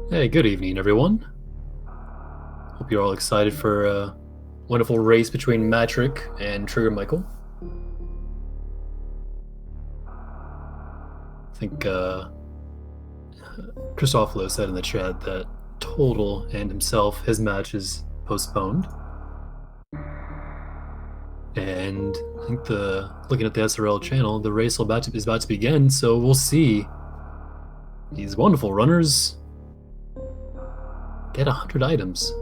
Hey, good evening, everyone. Hope you're all excited for a wonderful race between Matrick and Trigger Michael. I think Christophilo said in the chat that Total and himself, his match is postponed. And I think looking at the SRL channel, the race is about to begin, so we'll see these wonderful runners get 100 items.